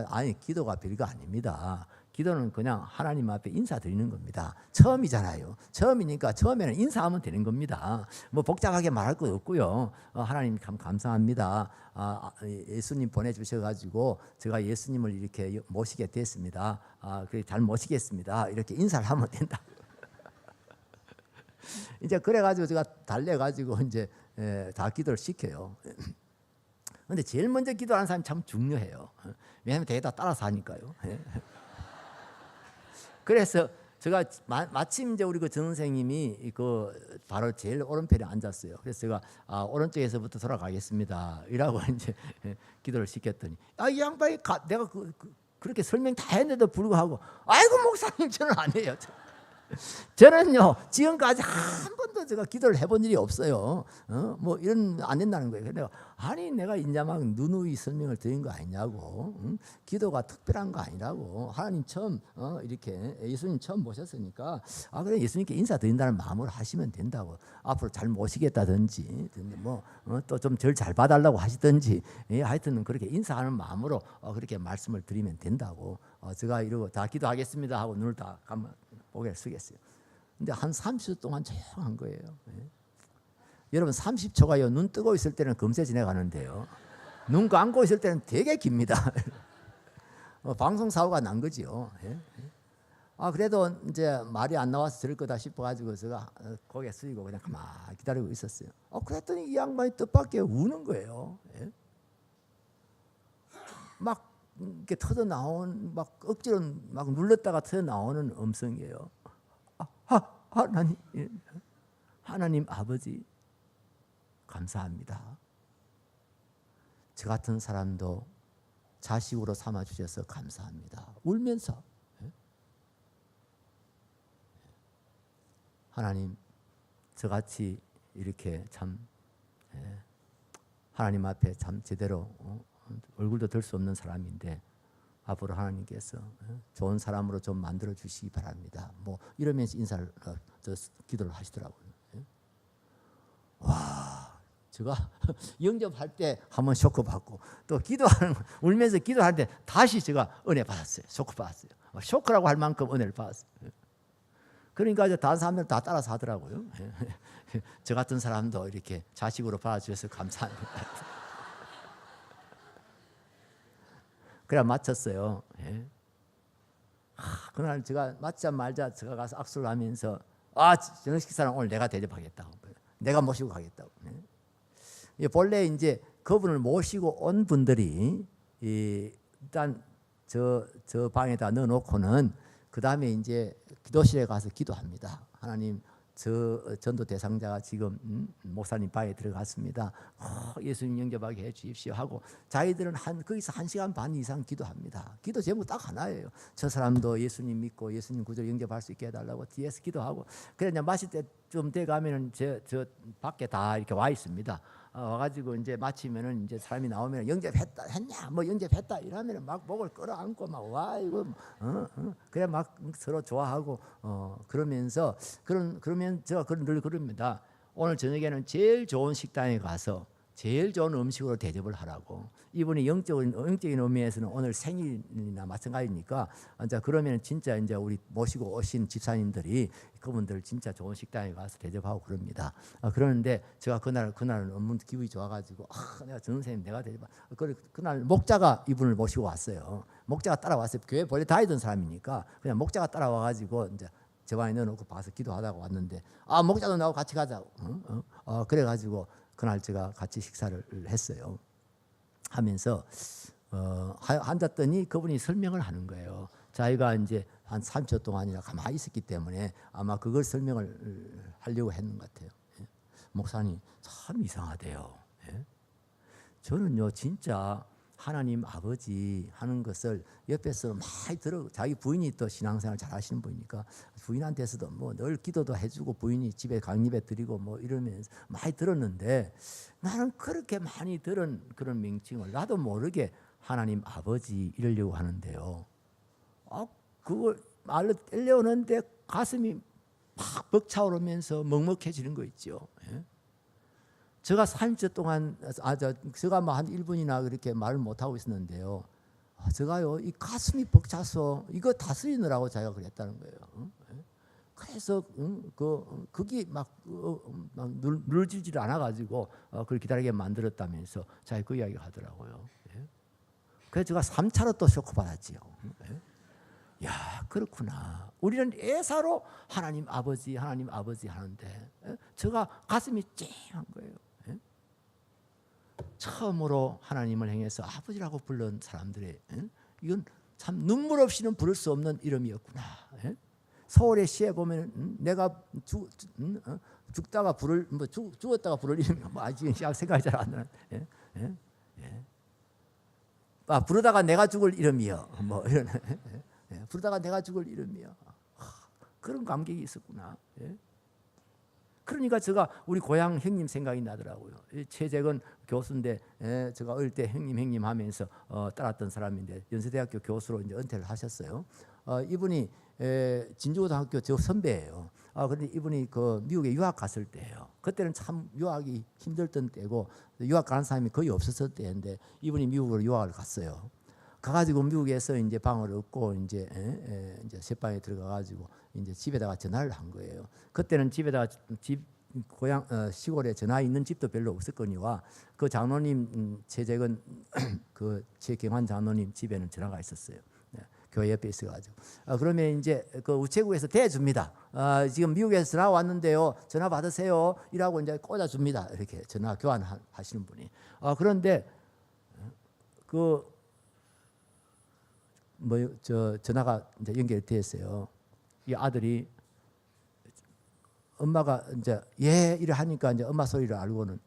아니, 기도가 별거 아닙니다. 기도는 그냥 하나님 앞에 인사드리는 겁니다. 처음이잖아요. 처음이니까 처음에는 인사하면 되는 겁니다. 뭐 복잡하게 말할 것 없고요. 하나님 참 감사합니다. 예수님 보내주셔가지고 제가 예수님을 이렇게 모시게 됐습니다. 잘 모시겠습니다. 이렇게 인사를 하면 된다. 이제 그래가지고 제가 달래가지고 이제 다 기도를 시켜요. 근데 제일 먼저 기도하는 사람이 참 중요해요. 왜냐하면 대개 다 따라서 하니까요. 그래서 제가 마침 이제 우리 그 전 선생님이 바로 제일 오른편에 앉았어요. 그래서 제가 오른쪽에서부터 돌아가겠습니다 이라고 이제 기도를 시켰더니 이 양반이 내가 그렇게 설명 다 했는데도 불구하고 아이고 목사님 저는 안 해요. 저는요 지금까지 한 번도 제가 기도를 해본 일이 없어요. 뭐 이런 안 된다는 거예요. 내가 내가 인자막 누누이 설명을 드린 거 아니냐고. 기도가 특별한 거 아니라고. 하나님 처음 이렇게 예수님 처음 모셨으니까 그래 예수님께 인사드린다는 마음으로 하시면 된다고. 앞으로 잘 모시겠다든지 뭐 또 좀 절 잘 봐달라고 하시든지 하여튼 그렇게 인사하는 마음으로 그렇게 말씀을 드리면 된다고. 제가 이러고 다 기도하겠습니다 하고 눈을 다 감아. 고개를 숙였어요. 근데 한 30초 동안 조용한 거예요. 예. 여러분 30초가요. 눈 뜨고 있을 때는 금세 지나가는데요. 눈 감고 있을 때는 되게 깁니다. 방송 사고가 난 거지요. 예. 그래도 이제 말이 안 나와서 들을 거다 싶어가지고 제가 고개 숙이고 그냥 가만히 기다리고 있었어요. 그랬더니 이 양반이 뜻밖의 우는 거예요. 예. 막 이렇게 터져 나온 막 억지로 막 눌렀다가 터져 나오는 음성이에요. 하나님 아버지 감사합니다. 저 같은 사람도 자식으로 삼아 주셔서 감사합니다. 울면서 하나님 저같이 이렇게 참 하나님 앞에 참 제대로 얼굴도 들 수 없는 사람인데 앞으로 하나님께서 좋은 사람으로 좀 만들어 주시기 바랍니다. 뭐 이러면서 인사를 기도를 하시더라고요. 와, 제가 영접할 때 한번 쇼크 받고 또 기도하는 울면서 기도할 때 다시 제가 은혜 받았어요. 쇼크 받았어요. 쇼크라고 할 만큼 은혜를 받았어요. 그러니까 이제 다른 사람들 다 따라서 하더라고요. 저 같은 사람도 이렇게 자식으로 받아주셔서 감사합니다. 그래 마쳤어요. 예. 그날 제가 맞자마자 제가 가서 악수를 하면서 저녁 식사는 오늘 내가 대접하겠다고, 내가 모시고 가겠다고. 예. 본래 이제 그분을 모시고 온 분들이 일단 저 방에다 넣어놓고는 그 다음에 이제 기도실에 가서 기도합니다. 하나님, 저 전도 대상자가 지금 목사님 방에 들어갔습니다. 예수님 영접하게 해 주십시오 하고 자기들은 거기서 1시간 반 이상 기도합니다. 기도 제목 딱 하나예요. 저 사람도 예수님 믿고 예수님 구주로 영접할 수 있게 해달라고 뒤에서 기도하고, 그래 이제 마실 때 좀 돼 가면은 저 밖에 다 이렇게 와 있습니다. 와가지고 이제 마치면은 이제 사람이 나오면 영접했다 했냐 뭐 영접했다 이러면은 막 목을 끌어안고 막 와 이거 그래 막 서로 좋아하고 그러면서 그러면 제가 늘 그럽니다. 오늘 저녁에는 제일 좋은 식당에 가서 제일 좋은 음식으로 대접을 하라고. 이분이 영적인 의미에서는 오늘 생일이나 마찬가지니까 이제 그러면 진짜 이제 우리 모시고 오신 집사님들이 그분들 진짜 좋은 식당에 가서 대접하고 그럽니다. 그러는데 제가 그날은 너무 기분이 좋아가지고 내가 전 선생님 내가 대접. 그날 목자가 이분을 모시고 왔어요. 목자가 따라왔어요. 교회 본래 다니던 사람이니까 그냥 목자가 따라와가지고 이제 제 방에 넣어놓고 봐서 기도하다가 왔는데 목자도 나하고 같이 가자고. 그래가지고 그날 제가 같이 식사를 했어요. 하면서 앉았더니 그분이 설명을 하는 거예요. 자기가 이제 한 3초 동안이나 가만히 있었기 때문에 아마 그걸 설명을 하려고 했는 것 같아요. 목사님 참 이상하대요. 저는요 진짜 하나님 아버지 하는 것을 옆에서 많이 들어, 자기 부인이 또 신앙생활 잘 하시는 분이니까 부인한테서도 뭐 늘 기도도 해주고 부인이 집에 강립에 드리고 뭐 이러면서 많이 들었는데 나는 그렇게 많이 들은 그런 명칭을 나도 모르게 하나님 아버지 이러려고 하는데요. 그걸 말로 떼려오는데 가슴이 막 벅차오르면서 먹먹해지는 거 있죠. 제가 30초 동안 제가 뭐 한 1분이나 그렇게 말을 못 하고 있었는데요. 제가요 이 가슴이 벅차서 이거 다스리느라고 자기가 그랬다는 거예요. 그래서 그게 막 늘어지질 않아가지고 그걸 기다리게 만들었다면서 자기 그 이야기를 하더라고요. 그래서 제가 3차로 또 쇼크 받았지요. 야 그렇구나. 우리는 애사로 하나님 아버지 하는데 제가 가슴이 찡한 거예요. 처음으로 하나님을 향해서 아버지라고 부른 사람들의 이건 참 눈물 없이는 부를 수 없는 이름이었구나. 서울의 시에 보면 내가 죽다가 부를 죽었다가 부를 이름이 아직 생각이 잘 안 나는. 부르다가 내가 죽을 이름이요. 뭐 이런 부르다가 내가 죽을 이름이요. 그런 감격이 있었구나. 그러니까 제가 우리 고향 형님 생각이 나더라고요. 최재근 교수인데 제가 어릴 때 형님 하면서 따랐던 사람인데 연세대학교 교수로 이제 은퇴를 하셨어요. 이분이 진주고등학교 저 선배예요. 그런데 이분이 그 미국에 유학 갔을 때예요. 그때는 참 유학이 힘들던 때고 유학 가는 사람이 거의 없었을 때인데 이분이 미국으로 유학을 갔어요. 가가지고 미국에서 이제 방을 얻고 이제 새방에 들어가가지고 이제 집에다가 전화를 한 거예요. 그때는 집에다가 집 고향 시골에 전화 있는 집도 별로 없었거니와 그 장로님 최재근 그 최경환 장로님 집에는 전화가 있었어요. 교회 옆에 있어가지고 그러면 이제 그 우체국에서 대줍니다. 지금 미국에서 전화 왔는데요. 전화 받으세요. 이라고 이제 꽂아줍니다. 이렇게 전화 교환하시는 분이. 그런데 전화가 이제 연결됐어요. 이 아들이 엄마가 이제 예 이래 하니까 이제 엄마 소리를 알고는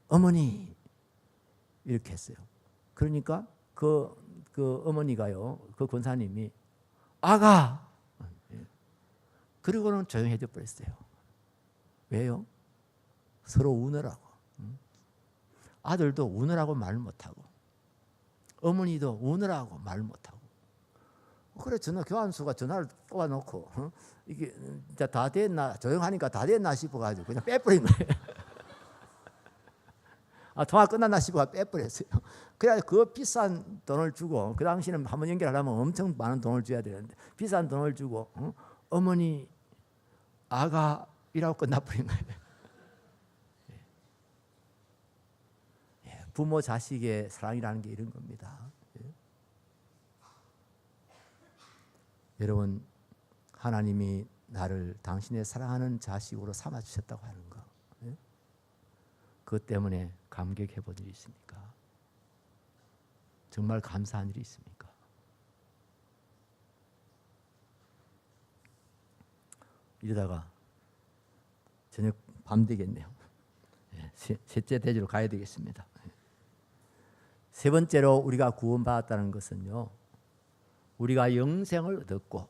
어머니 이렇게 했어요. 그러니까 그 어머니가요, 그 권사님이 아가 그리고는 조용해져 버렸어요. 왜요? 서로 우느라고. 아들도 우느라고 말 못하고 어머니도 우느라고 말 못하고. 그래 전화 교환수가 전화를 뽑아놓고 이게 이제 다 됐나 조용하니까 다 됐나 싶어가지고 그냥 빼버린 거예요. 통화 끝났나 싶어 빼버렸어요. 그래야 그 비싼 돈을 주고 그 당시는 한번 연결하려면 엄청 많은 돈을 줘야 되는데 비싼 돈을 주고 어머니 아가 이라고 끝나버린 거예요. 부모 자식의 사랑이라는 게 이런 겁니다. 여러분 하나님이 나를 당신의 사랑하는 자식으로 삼아주셨다고 하는 거 그것 때문에 감격해 본 일이 있습니까? 정말 감사한 일이 있습니까? 이러다가 저녁 밤 되겠네요. 셋째 대지로 가야 되겠습니다. 세 번째로 우리가 구원받았다는 것은요, 우리가 영생을 얻었고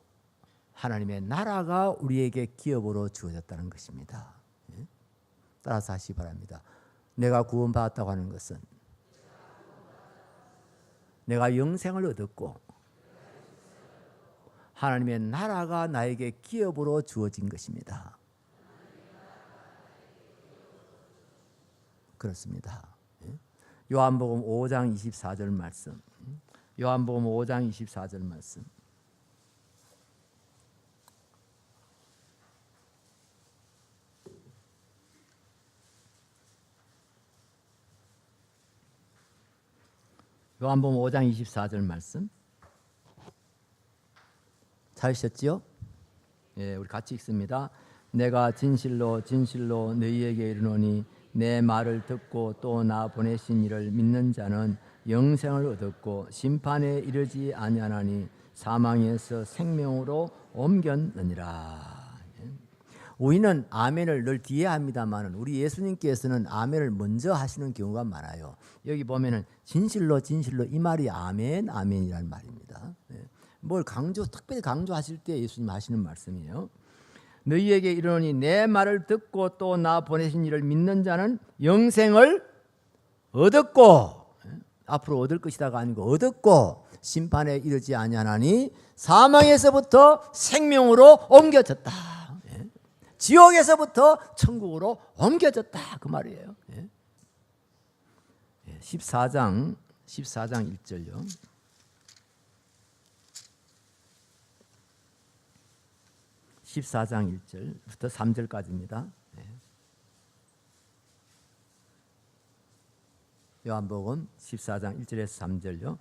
하나님의 나라가 우리에게 기업으로 주어졌다는 것입니다. 따라서 하시기 바랍니다. 내가 구원받았다고 하는 것은 내가 영생을 얻었고 하나님의 나라가 나에게 기업으로 주어진 것입니다. 그렇습니다. 요한복음 5장 24절 말씀. 요한복음 5장 24절 말씀. 요한복음 5장 24절 말씀. 찾으셨지요? 예, 우리 같이 읽습니다. 내가 진실로 진실로 너희에게 이르노니 내 말을 듣고 또 나 보내신 이를 믿는 자는 영생을 얻었고 심판에 이르지 아니하나니 사망에서 생명으로 옮겼느니라. 우리는 아멘을 늘 뒤에 합니다만 우리 예수님께서는 아멘을 먼저 하시는 경우가 많아요. 여기 보면은 진실로 진실로 이 말이 아멘 아멘이라는 말입니다. 뭘 특별히 강조하실 때 예수님 하시는 말씀이에요. 너희에게 이르노니 내 말을 듣고 또 나 보내신 이를 믿는 자는 영생을 얻었고 앞으로 얻을 것이다가 아니고 얻었고 심판에 이르지 아니하나니 사망에서부터 생명으로 옮겨졌다. 지옥에서부터 천국으로 옮겨졌다 그 말이에요. 14장 1절요. 14장 1절부터 3절까지입니다. 요한복음 14장 1절에서 3절요.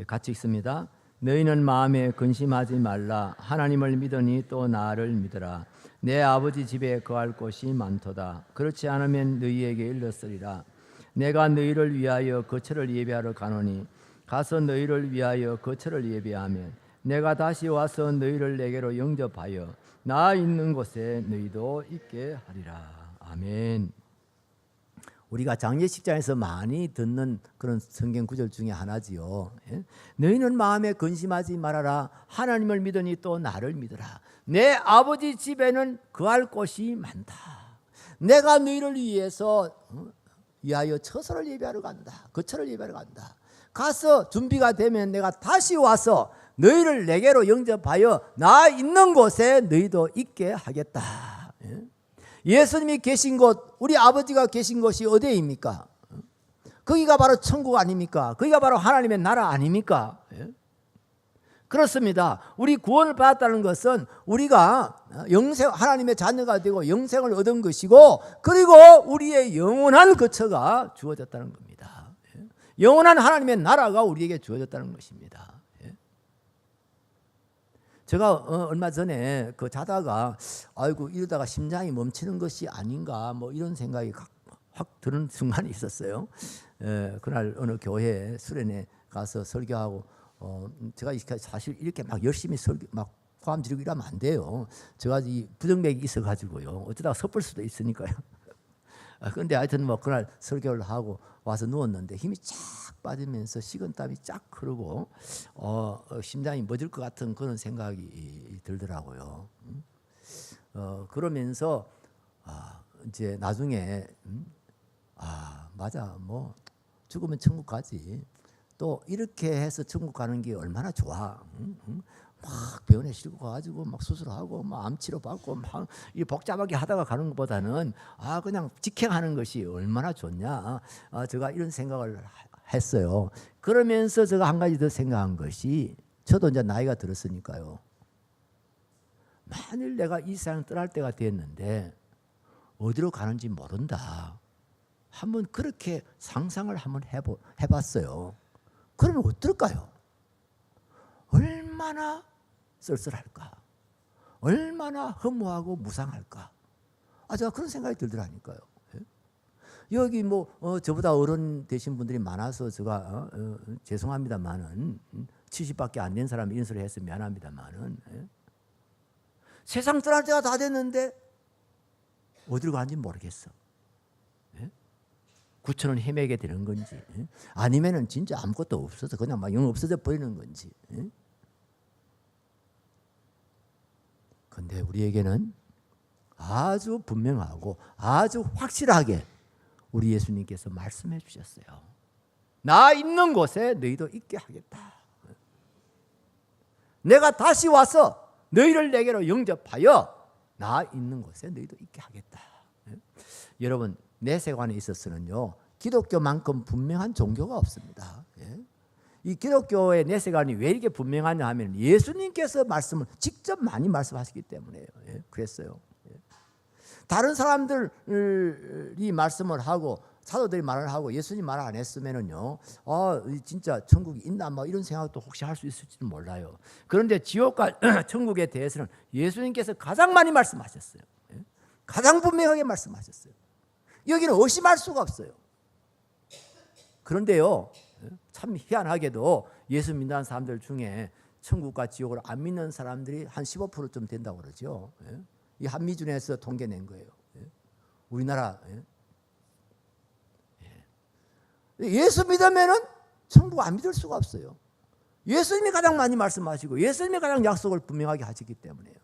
같이 읽습니다. 너희는 마음에 근심하지 말라. 하나님을 믿으니 또 나를 믿으라. 내 아버지 집에 거할 곳이 많도다. 그렇지 않으면 너희에게 일렀으리라. 내가 너희를 위하여 거처를 예비하러 가노니 가서 너희를 위하여 거처를 예비하면 내가 다시 와서 너희를 내게로 영접하여 나 있는 곳에 너희도 있게 하리라. 아멘. 우리가 장례식장에서 많이 듣는 그런 성경 구절 중에 하나지요. 너희는 마음에 근심하지 말아라. 하나님을 믿으니 또 나를 믿으라. 내 아버지 집에는 거할 곳이 많다. 내가 너희를 위하여 처소를 예비하러 간다. 거처를 예비하러 간다. 가서 준비가 되면 내가 다시 와서 너희를 내게로 영접하여 나 있는 곳에 너희도 있게 하겠다. 예수님이 계신 곳, 우리 아버지가 계신 곳이 어디입니까? 거기가 바로 천국 아닙니까? 거기가 바로 하나님의 나라 아닙니까? 예? 그렇습니다. 우리 구원을 받았다는 것은 우리가 하나님의 자녀가 되고 영생을 얻은 것이고, 그리고 우리의 영원한 거처가 주어졌다는 겁니다. 예? 영원한 하나님의 나라가 우리에게 주어졌다는 것입니다. 예? 제가 얼마 전에 자다가 아이고 이러다가 심장이 멈추는 것이 아닌가 뭐 이런 생각이 확 드는 순간이 있었어요. 그날 어느 교회 수련회 가서 설교하고 제가 사실 이렇게 막 열심히 막 고함 지르고 이러면 안 돼요. 제가 이 부정맥이 있어가지고요. 어쩌다가 섣불 수도 있으니까요. 그런데 하여튼 뭐 그날 설교를 하고 와서 누웠는데 힘이 쫙 빠지면서 식은땀이 쫙 흐르고 심장이 멎을 것 같은 그런 생각이 들더라고요. 그러면서 이제 나중에 맞아 뭐 죽으면 천국 가지. 또 이렇게 해서 천국 가는 게 얼마나 좋아. 막 병원에 싣고 가가지고 막 수술하고 막 암치료 받고 막 이 복잡하게 하다가 가는 것보다는 그냥 직행하는 것이 얼마나 좋냐. 제가 이런 생각을 했어요. 그러면서 제가 한 가지 더 생각한 것이, 저도 이제 나이가 들었으니까요. 만일 내가 이 세상 떠날 때가 됐는데 어디로 가는지 모른다. 한번 그렇게 상상을 한번 해봤어요. 그러면 어떨까요? 얼마나 쓸쓸할까? 얼마나 허무하고 무상할까? 제가 그런 생각이 들더라니까요. 여기 뭐 저보다 어른 되신 분들이 많아서 제가 죄송합니다만은 70밖에 안 된 사람이 이런 소리 해서 미안합니다만은 세상 떠날 때가 다 됐는데 어디로 가는지 모르겠어. 9천원 헤매게 되는 건지, 아니면은 진짜 아무것도 없어서 그냥 막 영 없어져 버리는 건지. 그런데 우리에게는 아주 분명하고 아주 확실하게 우리 예수님께서 말씀해 주셨어요. 나 있는 곳에 너희도 있게 하겠다. 내가 다시 와서 너희를 내게로 영접하여 나 있는 곳에 너희도 있게 하겠다. 여러분, 내 세관에 있어서는요, 기독교만큼 분명한 종교가 없습니다. 이 기독교의 내세관이 왜 이렇게 분명하냐 하면 예수님께서 말씀을 직접 많이 말씀하시기 때문에요. 그랬어요. 다른 사람들이 말씀을 하고 사도들이 말을 하고 예수님 말을 안 했으면은요, 진짜 천국이 있나 뭐 이런 생각도 혹시 할 수 있을지도 몰라요. 그런데 지옥과 천국에 대해서는 예수님께서 가장 많이 말씀하셨어요. 가장 분명하게 말씀하셨어요. 여기는 의심할 수가 없어요. 그런데요, 참 희한하게도 예수 믿는 사람들 중에 천국과 지옥을 안 믿는 사람들이 한 15%쯤 된다고 그러죠. 이 한미준에서 통계낸 거예요. 우리나라. 예수 믿으면은 천국 안 믿을 수가 없어요. 예수님이 가장 많이 말씀하시고 예수님이 가장 약속을 분명하게 하시기 때문에요.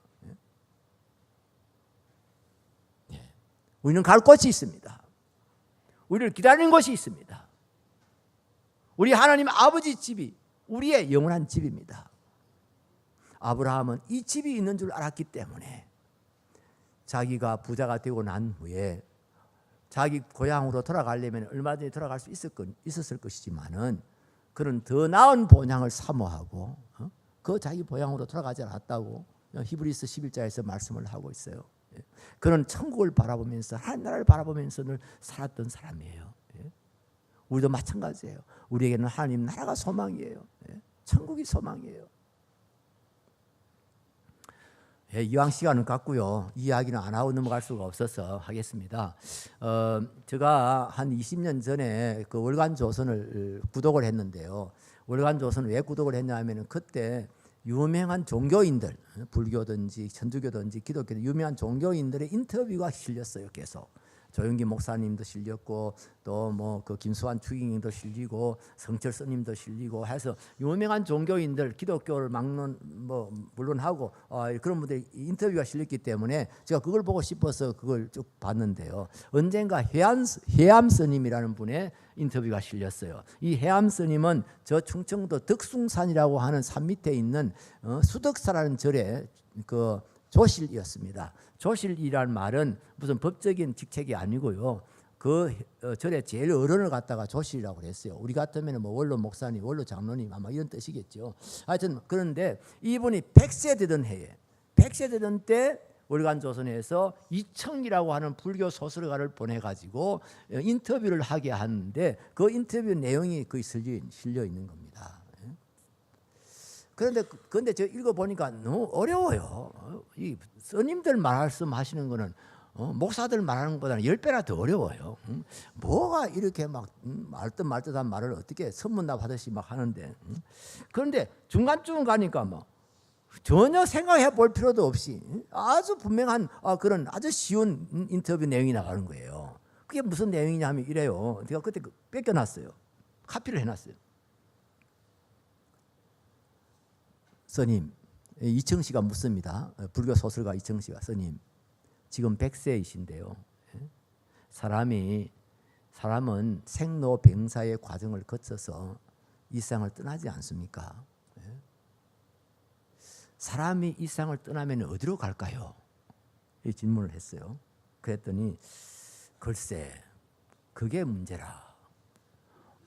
우리는 갈 곳이 있습니다. 우리를 기다리는 것이 있습니다. 우리 하나님 아버지 집이 우리의 영원한 집입니다. 아브라함은 이 집이 있는 줄 알았기 때문에 자기가 부자가 되고 난 후에 자기 고향으로 돌아가려면 얼마든지 돌아갈 수 있었을 것이지만은 그는 더 나은 본향을 사모하고 그 자기 고향으로 돌아가지 않았다고 히브리서 11장에서 말씀을 하고 있어요. 그는 천국을 바라보면서 하나님 나라를 바라보면서 늘 살았던 사람이에요. 우리도 마찬가지예요. 우리에게는 하나님 나라가 소망이에요. 천국이 소망이에요. 이왕 시간은 갖고요, 이 이야기는 안 하고 넘어갈 수가 없어서 하겠습니다. 제가 한 20년 전에 그 월간조선을 구독을 했는데요. 월간조선을 왜 구독을 했냐 하면 그때 유명한 종교인들, 불교든지 천주교든지 기독교든 유명한 종교인들의 인터뷰가 실렸어요. 계속 조영기 목사님도 실렸고 또 뭐 그 김수환 추기경도 실리고 성철 스님도 실리고 해서 유명한 종교인들, 기독교를 막는 뭐 물론 하고 그런 분들의 인터뷰가 실렸기 때문에 제가 그걸 보고 싶어서 그걸 쭉 봤는데요. 언젠가 해암 스님이라는 분의 인터뷰가 실렸어요. 이 해암 스님은 저 충청도 덕숭산이라고 하는 산 밑에 있는 수덕사라는 절의 그 조실이었습니다. 조실이란 말은 무슨 법적인 직책이 아니고요. 그 절에 제일 어른을 갖다가 조실이라고 그랬어요. 우리 같으면 뭐 원로 목사님, 원로 장로님 아마 이런 뜻이겠죠. 하여튼 그런데 이분이 100세 되던 해에 100세 되던 때 월간 조선에서 이청이라고 하는 불교 소설가를 보내가지고 인터뷰를 하게 하는데 그 인터뷰 내용이 거기 실려 있는 겁니다. 그런데 저 읽어보니까 너무 어려워요. 이 스님들 말씀하시는 거는 목사들 말하는 것보다는 10배나 더 어려워요. 뭐가 이렇게 막 말듯 말듯한 말을 어떻게 선문답하듯이 막 하는데 그런데 중간쯤 가니까 뭐 전혀 생각해 볼 필요도 없이 아주 분명한 그런 아주 쉬운 인터뷰 내용이 나가는 거예요. 그게 무슨 내용이냐 하면 이래요. 제가 그때 뺏겨놨어요. 카피를 해놨어요. 스님, 이청씨가 묻습니다. 불교 소설가 이청씨가 스님, 지금 100세이신데요. 사람은 생로병사의 과정을 거쳐서 이 세상을 떠나지 않습니까? 사람이 이 세상을 떠나면 어디로 갈까요? 이 질문을 했어요. 그랬더니 글쎄 그게 문제라.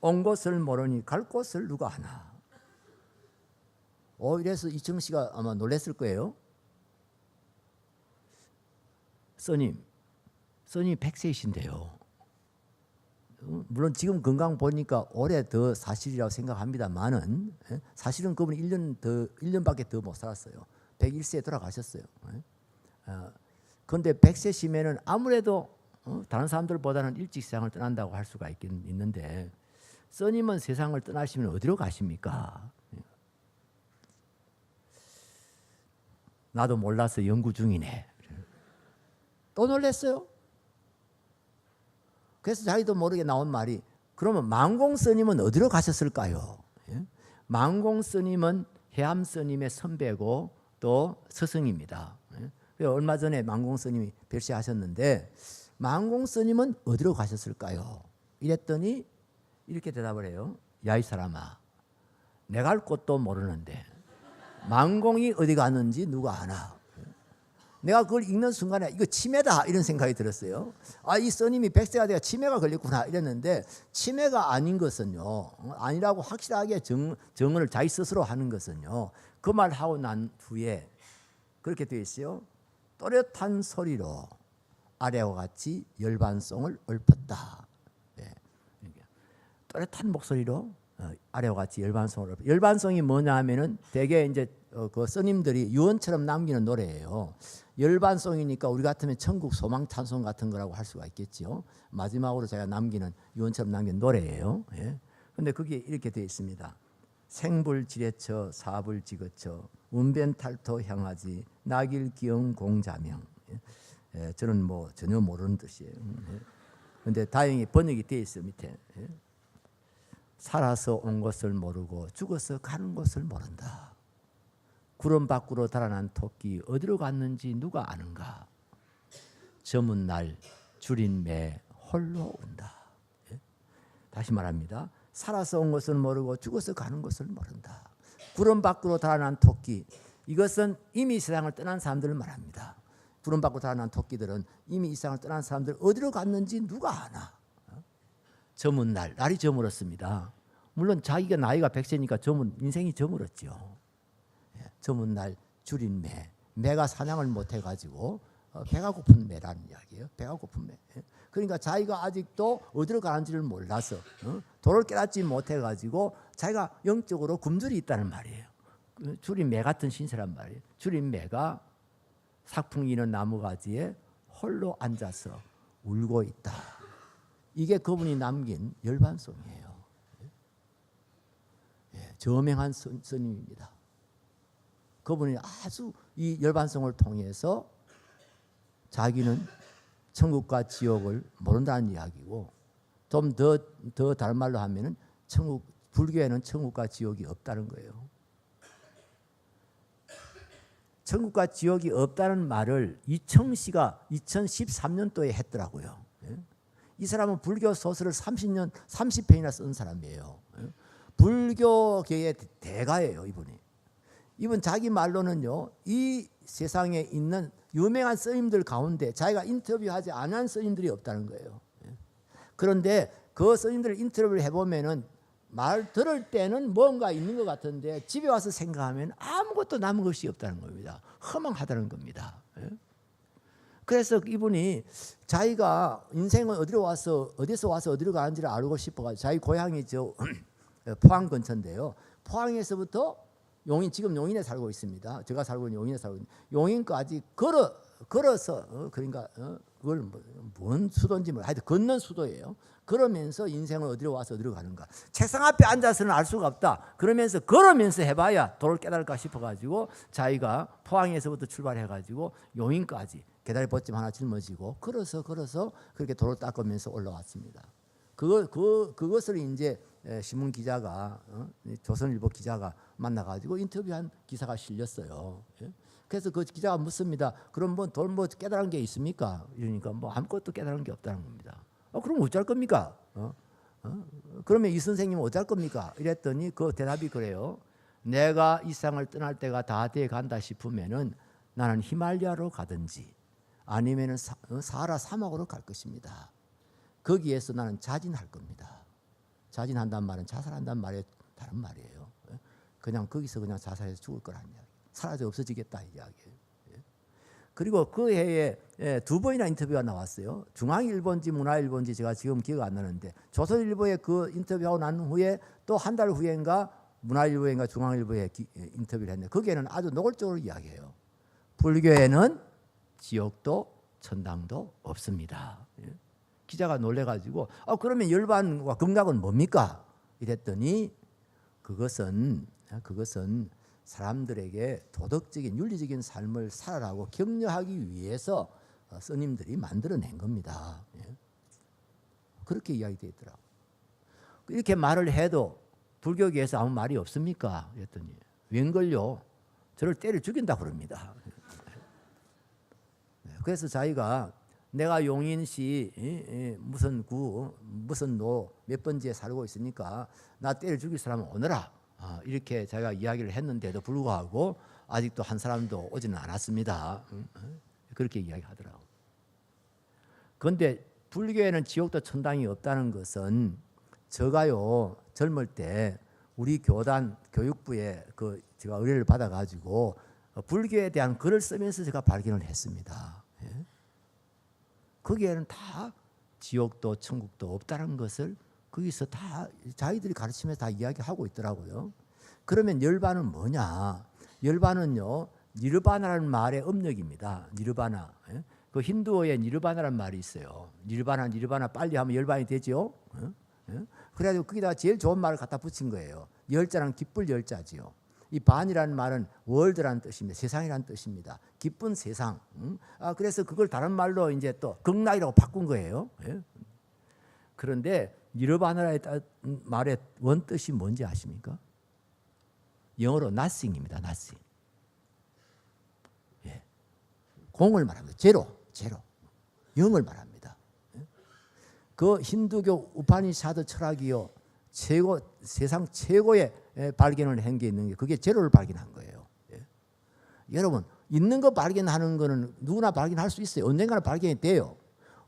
온 곳을 모르니 갈 곳을 누가 아나. 이래서 이청씨가 아마 놀랐을 거예요. 스님 100세이신데요. 물론 지금 건강 보니까 오래 더 사실이라고 생각합니다만은 사실은 그분이 1년밖에 더 못 살았어요. 101세에 돌아가셨어요. 그런데 100세시면은 아무래도 다른 사람들보다는 일찍 세상을 떠난다고 할 수가 있는데 스님은 세상을 떠나시면 어디로 가십니까? 나도 몰라서 연구 중이네. 또 놀랐어요. 그래서 자기도 모르게 나온 말이 그러면 만공 스님은 어디로 가셨을까요? 만공 스님은 해암 스님의 선배고 또 스승입니다. 얼마 전에 만공 스님이 별세하셨는데 만공 스님은 어디로 가셨을까요? 이랬더니 이렇게 대답을 해요. 야 이 사람아, 내가 갈 곳도 모르는데 만공이 어디 갔는지 누가 아나? 내가 그걸 읽는 순간에 이거 치매다 이런 생각이 들었어요. 이 스님이 100세가 돼야 치매가 걸렸구나 이랬는데 치매가 아닌 것은요. 아니라고 확실하게 정언을 자기 스스로 하는 것은요. 그 말 하고 난 후에 그렇게 되어 있어요. 또렷한 소리로 아래와 같이 열반송을 읊었다. 네. 또렷한 목소리로 아래와 같이 열반송을 읊었다. 열반송이 뭐냐 하면은 대개 이제 그 스님들이 유언처럼 남기는 노래예요. 열반송이니까 우리 같으면 천국 소망 찬송 같은 거라고 할 수가 있겠죠. 마지막으로 제가 남기는 유언처럼 남긴 노래예요. 그런데 그게 이렇게 되어 있습니다. 생불지례처 사불지거처 운변탈토 향하지 나길기영 공자명. 저는 뭐 전혀 모르는 뜻이에요. 그런데 다행히 번역이 되어 있어요. 밑에. 살아서 온 것을 모르고 죽어서 가는 것을 모른다. 구름 밖으로 달아난 토끼 어디로 갔는지 누가 아는가. 저문 날 줄인 매 홀로 온다. 다시 말합니다. 살아서 온 것을 모르고 죽어서 가는 것을 모른다. 구름 밖으로 달아난 토끼, 이것은 이미 세상을 떠난 사람들을 말합니다. 구름 밖으로 달아난 토끼들은 이미 이 세상을 떠난 사람들 어디로 갔는지 누가 아나. 저문 날, 날이 저물었습니다. 물론 자기가 나이가 100세니까 인생이 저물었죠. 저문 날 줄인 매가 사냥을 못 해가지고 배가 고픈 매라는 이야기예요. 배가 고픈 매. 그러니까 자기가 아직도 어디로 가는지를 몰라서 도를 깨닫지 못해가지고 자기가 영적으로 굶주려 있다는 말이에요. 줄인 매 같은 신세란 말이에요. 줄인 매가 사풍이 있는 나무가지에 홀로 앉아서 울고 있다. 이게 그분이 남긴 열반송이에요. 저명한 스님입니다. 그분이 아주 이 열반송을 통해서 자기는 천국과 지옥을 모른다는 이야기고, 좀 더 다른 말로 하면은 불교에는 천국과 지옥이 없다는 거예요. 천국과 지옥이 없다는 말을 이청씨가 2013년도에 했더라고요. 이 사람은 불교 소설을 30편이나 쓴 사람이에요. 불교계의 대가예요, 이분이. 이분 자기 말로는요, 이 세상에 있는 유명한 스님들 가운데 자기가 인터뷰하지 않은 스님들이 없다는 거예요. 그런데 그 스님들 인터뷰를 해보면은 말 들을 때는 뭔가 있는 것 같은데 집에 와서 생각하면 아무것도 남은 것이 없다는 겁니다. 허망하다는 겁니다. 그래서 이분이 자기가 인생을 어디서 와서 어디로 가는지를 알고 싶어가지고 자기 고향이 저 포항 근처인데요. 포항에서부터 지금 용인에 살고 있습니다. 제가 살고 있는 용인에 살고 있는 용인까지 걸어서 그러니까 그걸 뭔 수도인지 하여튼 걷는 수도예요. 그러면서 인생을 어디로 와서 어디로 가는가. 책상 앞에 앉아서는 알 수가 없다. 그러면서 걸으면서 해봐야 도를 깨달을까 싶어가지고 자기가 포항에서부터 출발해가지고 용인까지 계다리 벗짐 하나 짊어지고 걸어서 그렇게 도를 닦으면서 올라왔습니다. 그것을 이제 신문 기자가 조선일보 기자가 만나가지고 인터뷰한 기사가 실렸어요. 그래서 그 기자가 묻습니다. 그럼 돌 깨달은 게 있습니까? 이러니까 아무것도 깨달은 게 없다는 겁니다. 그럼 어쩔 겁니까? 그러면 이 선생님은 어쩔 겁니까? 이랬더니 그 대답이 그래요. 내가 이 세상을 떠날 때가 다 돼 간다 싶으면은 나는 히말라야로 가든지 아니면은 사하라 사막으로 갈 것입니다. 거기에서 나는 자진할 겁니다. 자진한다는 말은 자살한다는 말이 다른 말이에요. 그냥 거기서 그냥 자살해서 죽을 거라는 이야기. 사라져 없어지겠다 이 이야기예요. 그리고 그 해에 2번이나 인터뷰가 나왔어요. 중앙일보인지 문화일보인지 제가 지금 기억 안 나는데 조선일보에 그 인터뷰하고 난 후에 또 한 달 후인가 문화일보인가 중앙일보에 인터뷰를 했는데 거기에는 아주 노골적으로 이야기해요. 불교에는 지옥도 천당도 없습니다. 기자가 놀래가지고 그러면 열반과 극락은 뭡니까? 이랬더니 그것은 사람들에게 도덕적인 윤리적인 삶을 살아라고 격려하기 위해서 스님들이 만들어낸 겁니다. 그렇게 이야기되어 있더라고요. 이렇게 말을 해도 불교계에서 아무 말이 없습니까? 그랬더니 웬걸요? 저를 때려 죽인다 그럽니다. 그래서 자기가 내가 용인시 무슨 구 무슨 노 몇 번지에 살고 있으니까 나 때려 죽일 사람은 오너라. 이렇게 자기가 이야기를 했는데도 불구하고 아직도 한 사람도 오지는 않았습니다. 그렇게 이야기하더라고요. 그런데 불교에는 지옥도 천당이 없다는 것은 제가요 젊을 때 우리 교단 교육부에 제가 의뢰를 받아가지고 불교에 대한 글을 쓰면서 제가 발견을 했습니다. 거기에는 다 지옥도 천국도 없다는 것을 거기서 다 자기들이 가르치면서 다 이야기하고 있더라고요. 그러면 열반은 뭐냐? 열반은요 니르바나라는 말의 음력입니다. 니르바나. 그 힌두어에 니르바나라는 말이 있어요. 니르바나 빨리 하면 열반이 되죠. 그래가지고 거기다가 제일 좋은 말을 갖다 붙인 거예요. 열자는 기쁠 열자지요. 이 반이라는 말은 월드라는 뜻입니다. 세상이라는 뜻입니다. 기쁜 세상. 그래서 그걸 다른 말로 이제 또 극락이라고 바꾼 거예요. 그런데 니르바나라의 말의 원뜻이 뭔지 아십니까? 영어로 nothing입니다. nothing. 공을 말합니다. 제로. 영을 말합니다. 그 힌두교 우파니샤드 철학이요 세상 최고의 발견을 한 게 있는 게 그게 제로를 발견한 거예요. 여러분 있는 거 발견하는 거는 누구나 발견할 수 있어요. 언젠가는 발견이 돼요.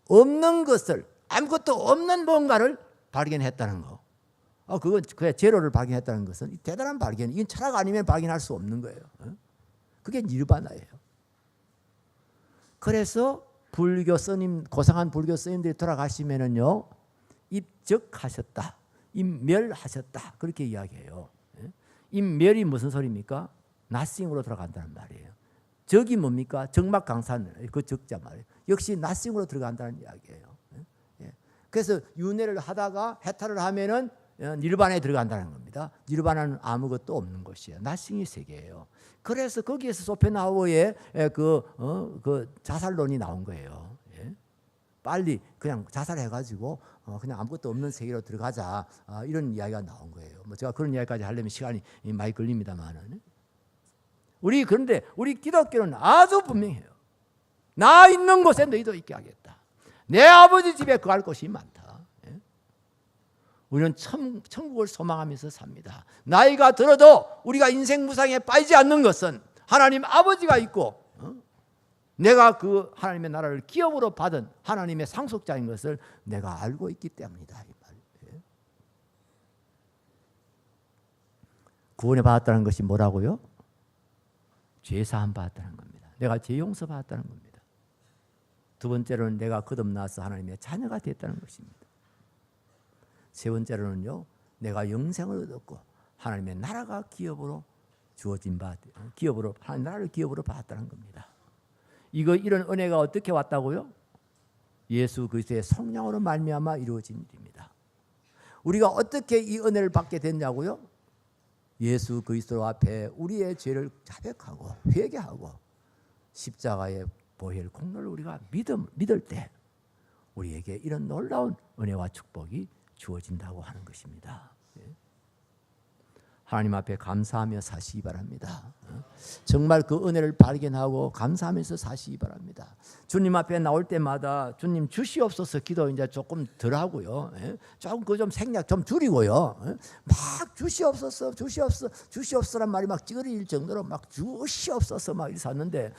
없는 것을 아무것도 없는 뭔가를 발견했다는 거. 그건 그냥 제로를 발견했다는 것은 대단한 발견. 이건 철학 아니면 발견할 수 없는 거예요. 그게 니르바나예요. 그래서 불교 스님 고상한 불교 스님들이 돌아가시면은요 입적하셨다, 입멸하셨다 그렇게 이야기해요. 입멸이 무슨 소리입니까? nothing으로 들어간다는 말이에요. 적이 뭡니까? 적막강산 그 적자 말이에요. 역시 nothing으로 들어간다는 이야기예요. 그래서 윤회를 하다가 해탈을 하면은 니르바나에 들어간다는 겁니다. 니르바나는 아무것도 없는 것이에요. nothing이 세계예요. 그래서 거기에서 소펜하우어의 그 자살론이 나온 거예요. 빨리 그냥 자살해가지고 그냥 아무것도 없는 세계로 들어가자 이런 이야기가 나온 거예요. 제가 그런 이야기까지 하려면 시간이 많이 걸립니다만은 그런데 우리 기독교는 아주 분명해요. 나 있는 곳에 너희도 있게 하겠다. 내 아버지 집에 거할 곳이 많다. 우리는 천국을 소망하면서 삽니다. 나이가 들어도 우리가 인생 무상에 빠지지 않는 것은 하나님 아버지가 있고 내가 그 하나님의 나라를 기업으로 받은 하나님의 상속자인 것을 내가 알고 있기 때문이다. 이 말이에요. 구원을 받았다는 것이 뭐라고요? 죄사함 받았다는 겁니다. 내가 죄 용서 받았다는 겁니다. 두 번째로는 내가 거듭나서 하나님의 자녀가 됐다는 것입니다. 세 번째로는요, 내가 영생을 얻었고 하나님의 나라가 기업으로 주어진 바, 기업으로 하나님 나라를 기업으로 받았다는 겁니다. 이런 은혜가 어떻게 왔다고요? 예수 그리스도의 성령으로 말미암아 이루어진 일입니다. 우리가 어떻게 이 은혜를 받게 됐냐고요? 예수 그리스도 앞에 우리의 죄를 자백하고 회개하고 십자가의 보혈 공로를 우리가 믿을 때 우리에게 이런 놀라운 은혜와 축복이 주어진다고 하는 것입니다. 하나님 앞에 감사하며 사시기 바랍니다. 정말 그 은혜를 발견하고 감사하면서 사시기 바랍니다. 주님 앞에 나올 때마다 주님 주시옵소서 기도 이제 조금 덜 하고요. 조금 그 좀 생략 좀 줄이고요. 막 주시옵소서 주시옵소서란 말이 막 찌그러질 정도로 막 주시옵소서 막 이랬었는데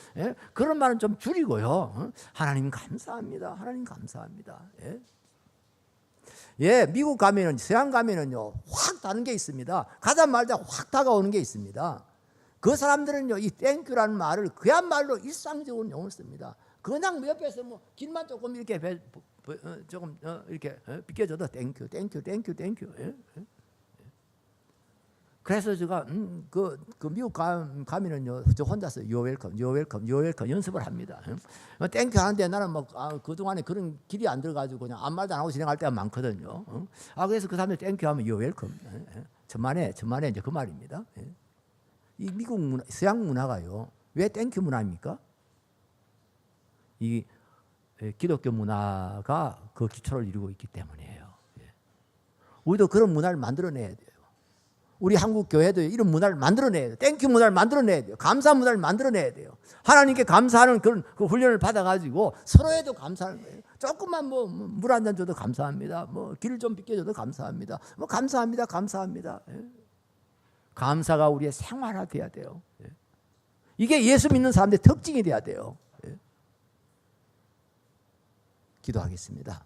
그런 말은 좀 줄이고요. 하나님 감사합니다. 하나님 감사합니다. 미국 가면은 서양 가면은요 확 다른 게 있습니다. 가자마자 확 다가오는 게 있습니다. 그 사람들은요 이 땡큐라는 말을 그야말로 일상적으로 용을 씁니다. 그냥 옆에서 뭐 길만 조금 이렇게 조금 이렇게 비켜줘도 땡큐. 그래서 제가 그 미국 가면은요 저 혼자서 요웰컴 연습을 합니다. 땡큐 하는데 나는 뭐 그동안에 그런 길이 안 들어가지고 그냥 아무 말도 안 하고 진행할 때가 많거든요. 그래서 그 사람들 땡큐 하면 요웰컴 천만에 이제 그 말입니다. 이 미국 문화, 서양 문화가요 왜 땡큐 문화입니까? 이 기독교 문화가 그 기초를 이루고 있기 때문이에요. 우리도 그런 문화를 만들어내야 돼요. 우리 한국 교회도 이런 문화를 만들어내야 돼요. 땡큐 문화를 만들어내야 돼요. 감사 문화를 만들어내야 돼요. 하나님께 감사하는 그런 그 훈련을 받아가지고 서로에도 감사하는 거예요. 조금만 뭐 물 한 잔 줘도 감사합니다. 뭐 길 좀 비켜줘도 감사합니다. 뭐 감사합니다. 감사가 우리의 생활화 돼야 돼요. 이게 예수 믿는 사람들의 특징이 돼야 돼요. 기도하겠습니다.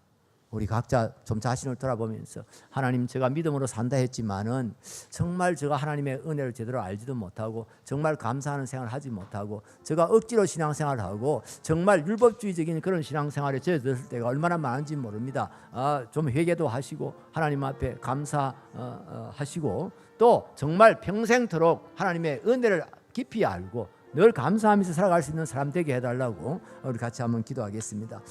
우리 각자 좀 자신을 돌아보면서 하나님 제가 믿음으로 산다 했지만은 정말 제가 하나님의 은혜를 제대로 알지도 못하고 정말 감사하는 생활을 하지 못하고 제가 억지로 신앙생활을 하고 정말 율법주의적인 그런 신앙생활에 젖었을 때가 얼마나 많은지 모릅니다. 좀 회개도 하시고 하나님 앞에 감사하시고 또 정말 평생토록 하나님의 은혜를 깊이 알고 늘 감사하면서 살아갈 수 있는 사람 되게 해달라고 우리 같이 한번 기도하겠습니다.